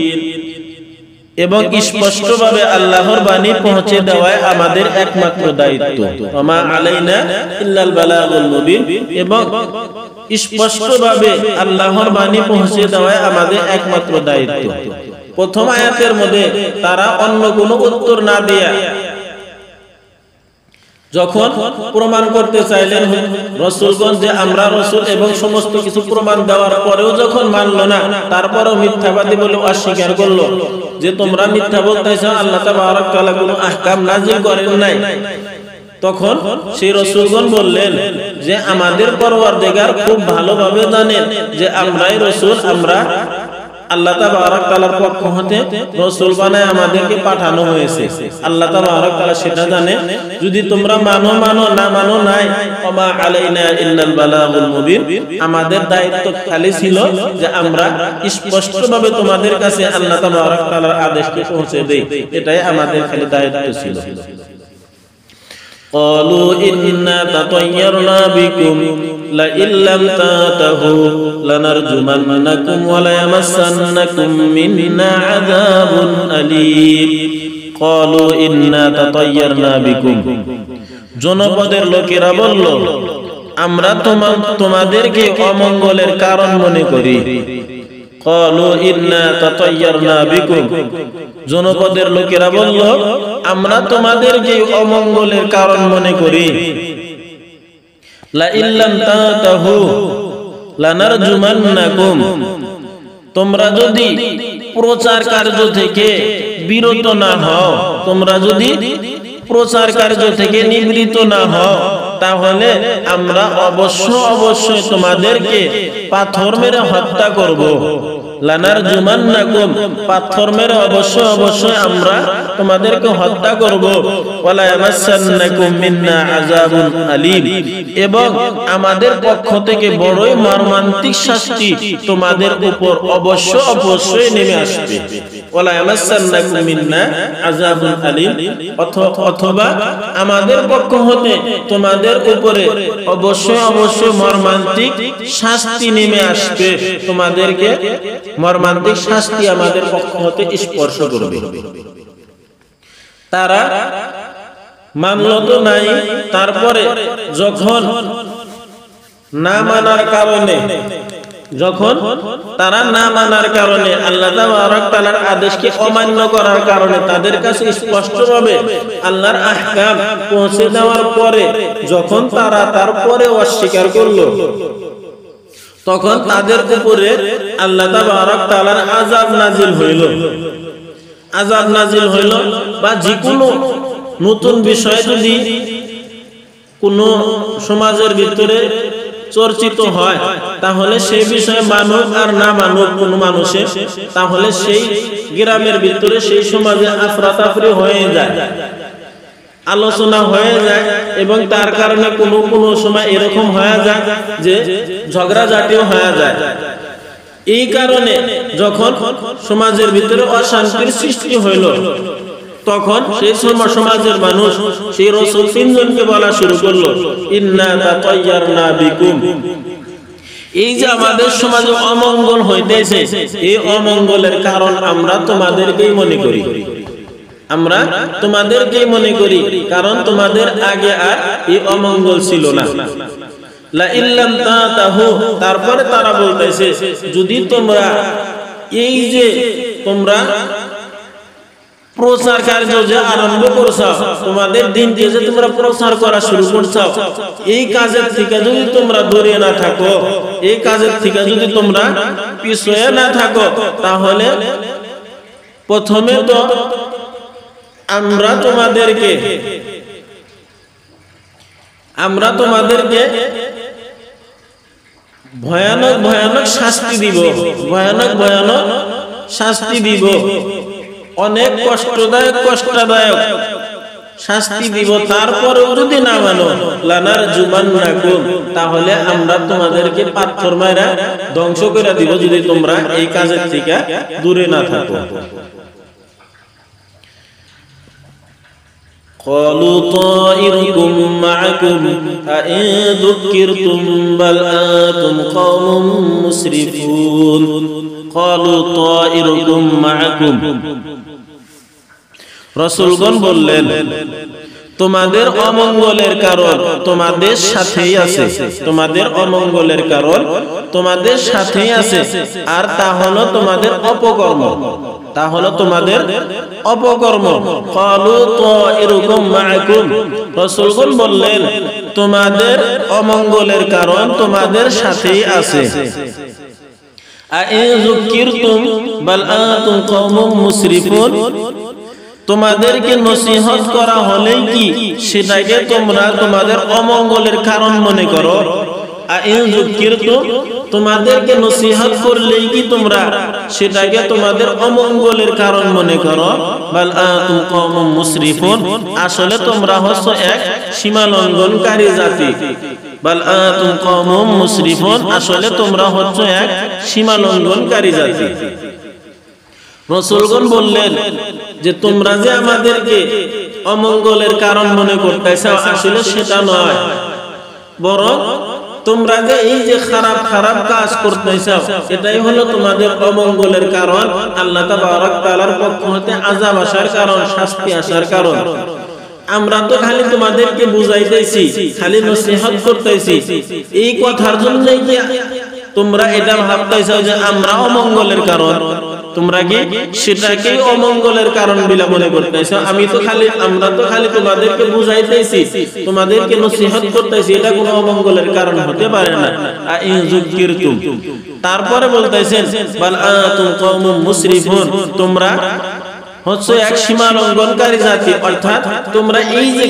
এবং স্পষ্টভাবে আল্লাহর বাণী পৌঁছে দেওয়াই আমাদের একমাত্র দায়িত্ব। ওয়া মা আলাইনা ইল্লাল বালাগুল মুবিন, এবং স্পষ্টভাবে আল্লাহর বাণী পৌঁছে দেওয়াই আমাদের একমাত্র দায়িত্ব। প্রথম আয়াতের মধ্যে তারা অন্য কোনো উত্তর না দিয়ে যখন প্রমাণ করতে চাইলেন রাসূলগণ যে আমরা রাসূল, এবং সমস্ত কিছু প্রমাণ দেওয়ার পরেও যখন মানলো না, তারপরেও মিথ্যাবাদী বলে অস্বীকার করলো যে তোমরা মিথ্যা বলতেছো, আল্লাহ তাবারক তাআলা কোনো আহকাম নাযিল করেন নাই। তখন সেই রাসূলগণ বললেন যে আমাদের পরওয়ারদিগার খুব ভালোভাবে জানেন যে আমরাই রাসূল, আমরা আল্লাহ তাবারক তাআলার পক্ষ হতে রাসূল বানায় আমাদেরকে পাঠানো হয়েছে। আল্লাহ তাবারক তাআলা সেটা জানে। যদি তোমরা মানো মানো, না মানো নাই। ওয়া মা আলাইনা ইল্লাল বালাগুল মুবিন, আমাদের দায়িত্ব খালি ছিল যে আমরা স্পষ্টভাবে তোমাদের কাছে আল্লাহ তাবারক তাআলার আদেশকে পৌঁছে দেই, এটাই আমাদের খালি দায়িত্ব ছিল। قالوا إنا تطيرنا بكم لئن لم تنتهوا لنرجمنكم وليمسنكم منا عذاب أليم قالوا إنا تطيرنا بكم। জনপদের লোকেরা বলল, আমরা তোমাদেরকে অমঙ্গলের কারণ মনে করি। قالوا إنا تطيرنا بكم, জনপদের লোকেরা বলল আমরা তোমাদেরকে অমঙ্গলের কারণ মনে করি। লা ইল্লাম তাতাহু লানারজুমান্নাকুম, তোমরা যদি প্রচার কার্য থেকে বিরত না হও, তোমরা যদি প্রচার কার্য থেকে নিবৃত্ত না হও, তাহলে আমরা অবশ্যই তোমাদেরকে পাথর মেরে হত্যা করব। লানারজুমান্নাকুম, পাথর মেরে অবশ্যই অবশ্যই আমরা তোমাদেরকে হত্যা করব, ওয়ালা ইয়ামাসান্নাকুম মিন্না আযাবুন আলীম, এবং আমাদের পক্ষ থেকে বড়ই মর্মান্তিক শাস্তি তোমাদের উপর অবশ্যই অবশ্যই নেমে আসবে। ওয়ালা ইয়ামাসান্নাকুম মিন্না আযাবুন আলীম, অথবা আমাদের পক্ষ হতে তোমাদের উপরে অবশ্যই অবশ্যই মর্মান্তিক শাস্তি নেমে আসবে, তোমাদেরকে মর্মান্তিক শাস্তি আমাদের পক্ষ হতে স্পর্শ করবে। তারা মানল তো নাই, তারপরে যখন না মানার কারণে, যখন তারা না মানার কারণে আল্লাহ তাআলার আদেশকে অমান্য করার কারণে তাদের কাছে স্পষ্টভাবে আল্লাহর আহকাম পৌঁছে দেওয়ার পরে যখন তারা তারপরে অস্বীকার করলো, তখন তাদের উপরে আল্লাহ তাআলার আযাব নাজিল হইল। আযাব নাজিল হইল বা যে কোনো নতুন বিষয় যদি কোনো সমাজের ভিতরে চর্চিত হয়, তাহলে সেই বিষয়ে মানুষ আর না মানুষ কোন মানুষের, তাহলে সেই গ্রামের ভিতরে সেই সমাজে আফরাতাফরি হয়ে যায়, আলোচনা হয়ে যায়, এবং তার কারণে কোনো কোনো সময় এরকম হয়ে যায় যে ঝগড়াঝাটিও হয়ে যায়। এই কারণে যখন সমাজের ভিতরে অশান্তির সৃষ্টি হইল, তখন সেই সমাজের মানুষ সেই রাসূল তিনজনকে বলা শুরু করলো, ইন্না তাতায়্যারনা বিকুম, এই যে আমাদের সমাজে অমঙ্গল হইতেছে, এই অমঙ্গলের কারণ আমরা তোমাদেরকেই মনে করি, আমরা তোমাদেরকেই মনে করি, কারণ তোমাদের আগে আর এই অমঙ্গল ছিল না। লা ইল্লাম তাতাহু, তারপরে তারা বলতেছে যদি তোমরা এই যে তোমরা প্রচার কার্য যে আরম্ভ করছো, তোমাদের দিনকে যে তোমরা প্রচার করা শুরু করছো, এই কাজের থেকে যদি তোমরা দূরে না থাকো, এই কাজের থেকে যদি তোমরা পিছুয়ে না থাকো, তাহলে প্রথমে তো আমরা তোমাদেরকে ভয়ানক ভয়ানক শাস্তি দিব, ভয়ানক ভয়ানক শাস্তি দিব, অনেক কষ্টদায়ক শাস্তি দিব। তারপরেও যদি না মানো, লানারজুমান্নাকুম, তাহলে আমরা তোমাদেরকে পাথর মাইরা ধ্বংস করে দিব যদি তোমরা এই কাজের থেকে দূরে না থাকো। قالوا طائركم معكم أئن ذكرتم بل أنتم قوم مسرفون قالوا طائركم معكم, রাসূলগণ বললেন তোমাদের অমঙ্গলের কারণ তোমাদের সাথেই আছে, তোমাদের অমঙ্গলের কারণ তোমাদের সাথেই আছে, আর তা হলো তোমাদের অপকর্ম, তা হলো তোমাদের অপকর্ম। ক্বালু তাইরুকুম মাআকুম, রাসূলগণ বললেন তোমাদের অমঙ্গলের কারণ তোমাদের সাথেই আছে। আইন যুকিরতুম বাল আনতুম কওমুম মুসরিফুন, তোমাদেরকে নসিহত করা হলেই কি সেটাকে তোমরা তোমাদের অমঙ্গলের কারণ মনে করো? আইন যুকিরতুম, তোমাদেরকে নসিহত করলেই কি তোমরা সেটাকে তোমাদের অমঙ্গলের কারণ মনে করো? বাল আনতুম কওমুম মুসরিফুন, আসলে তোমরা হচ্ছ এক সীমালঙ্ঘনকারী জাতি। বাল আনতুম কওমুম মুসরিফুন, আসলে তোমরা হচ্ছ এক সীমালঙ্ঘনকারী জাতি। রাসূলগণ বললেন যে তোমরা যে আমাদেরকে অমঙ্গলের কারণ মনে করতেছ, আসলে সেটা নয়, বরং তোমরা যে এই যে খারাপ খারাপ কাজ করতেছ, এটাই হলো তোমাদের অমঙ্গলের কারণ, আল্লাহ তাবারক তাআলার পক্ষ হতে আযাব আসার কারণ, শাস্তি আসার কারণ। আমরা তো খালি তোমাদেরকে বুঝাইতেছি, খালি নসিহত করতেছি, এই কথার জন্যই কি তোমরা এটা ভাবতেছো যে আমরা অমঙ্গলের কারণ? তোমরা কি সেটাকে অমঙ্গলের কারণ বলে মনে করতেছো? আমরা তো খালি তোমাদেরকে বুঝাইতেছি, তোমাদেরকে নসিহত করতেছি, এটা কোনো অমঙ্গলের কারণ হতে পারে না। আইন যুকিরতুম, তারপরে বলতেছেন বাল আনতুম কওমুম মুসরিফুন, তোমরা হচ্ছে এক সীমা লঙ্ঘনকারী জাতি। অর্থাৎ তোমরা এই যে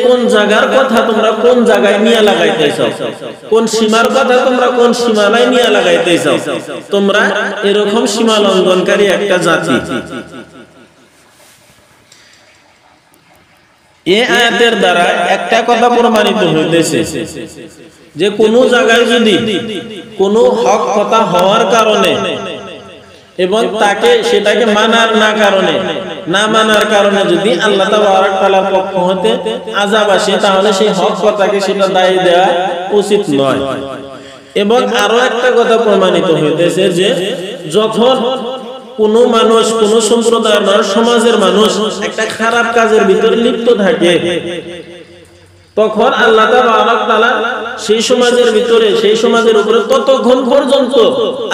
কোন জায়গার কথা তোমরা কোন জায়গায় নিয়ে লাগাইতেছো, কোন সীমার কথা তোমরা কোন সীমানায় নিয়ে লাগাইতেছো, তোমরা এরকম সীমা লঙ্ঘনকারী একটা জাতি। এই আয়াতের দ্বারা একটা কথা প্রমাণিত হইতেছে যে কোন জায়গায় যদি কোনো হক কথা হওয়ার কারণে এবং তাকে সেটাকে মানার না মানার কারণে যদি আল্লাহ তাআলার পক্ষ হতে আযাব আসে, তাহলে সেই হক কথাকে সেটা দায়ী দেওয়া উচিত নয়। এবং আরো একটা কথা প্রমাণিত হইতেছে যে যখন কোন মানুষ, কোন সম্প্রদায়ের মানুষ, সমাজের মানুষ একটা খারাপ কাজের ভিতরে লিপ্ত থাকে, তখন আল্লাহ তাআলা সেই সমাজের ভিতরে, সেই সমাজের উপরে ততক্ষণ পর্যন্ত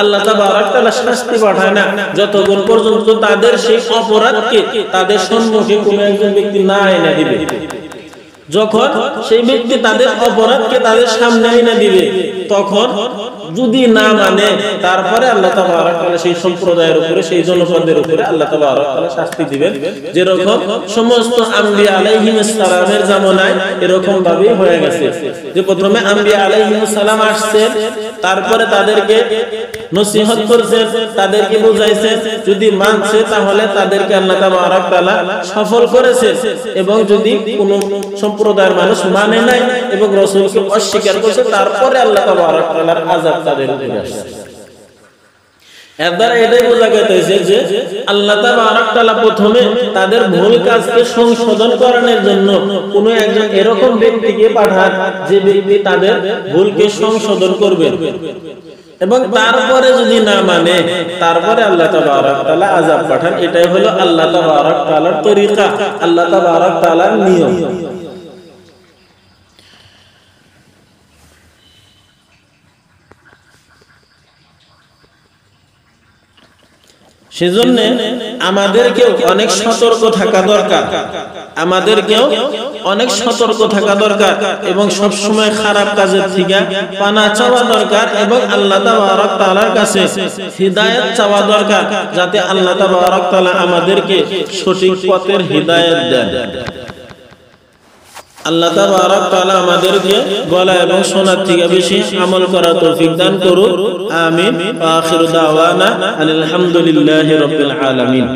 আল্লাহ তাআলা শাস্তি পাঠায় না যতক্ষণ পর্যন্ত তাদের সেই অপরাধকে তাদের সম্মুখে কোনো একজন ব্যক্তি না এনে দিবে। যখন সেই ব্যক্তি তাদের অপরাধকে তাদের সামনে এনে দিবে, তখন যদি না মানে, তারপরে আল্লাহ তাআলা সেই সম্প্রদায়ের উপরে, সেই জনপদের উপরে আল্লাহ তাআলা শাস্তি দিবেন। যেরকম সমস্ত আম্বিয়া আলাইহিস সালামের জামানায় এরকম ভাবেই হয়ে গেছে যে প্রথমে আম্বিয়া আলাইহিস সালাম আসছেন, তারপরে তাদেরকে নসিহত করেছেন, তাদেরকে বুঝাইছেন, যদি মানছে তাহলে তাদেরকে আল্লাহ তাআলা সফল করেছেন। এবং যদি কোনো সম্প্রদায়ের মানুষ মানে নাই এবং রাসূলকে অস্বীকার করেছে, তারপরে আল্লাহ তাআলার আযাব তাদের উপরে আসছে। এর দ্বারা এটাই বোঝা গেছে যে আল্লাহ তাআলা প্রথমে তাদের ভুল কাজকে সংশোধন করানোর জন্য কোন একজন এরকম ব্যক্তিকে পাঠান যে ব্যক্তি তাদের ভুলকে সংশোধন করবে, এবং তারপরে যদি না মানে তারপরে আল্লাহ তাআলা আযাব পাঠান। এটাই হলো আল্লাহ তাআলার তরিকা, আল্লাহ তাআলার নিয়ম। সেজন্য আমাদেরকেও অনেক সতর্ক থাকা দরকার, এবং সব সময় খারাপ কাজের থেকে পানা চাওয়া দরকার, এবং আল্লাহ তাআলার কাছে হিদায়াত চাওয়া দরকার, যাতে আল্লাহ তাআলা আমাদেরকে সঠিক পথের হিদায়াত দেন। আল্লাহ তাআলা আমাদেরকে বলা এবং শোনার থেকে বেশি আমল করার তৌফিক দান করুন। আমিন। আখিরু দাওয়ানা আলহামদুলিল্লাহি রাব্বিল আলামিন।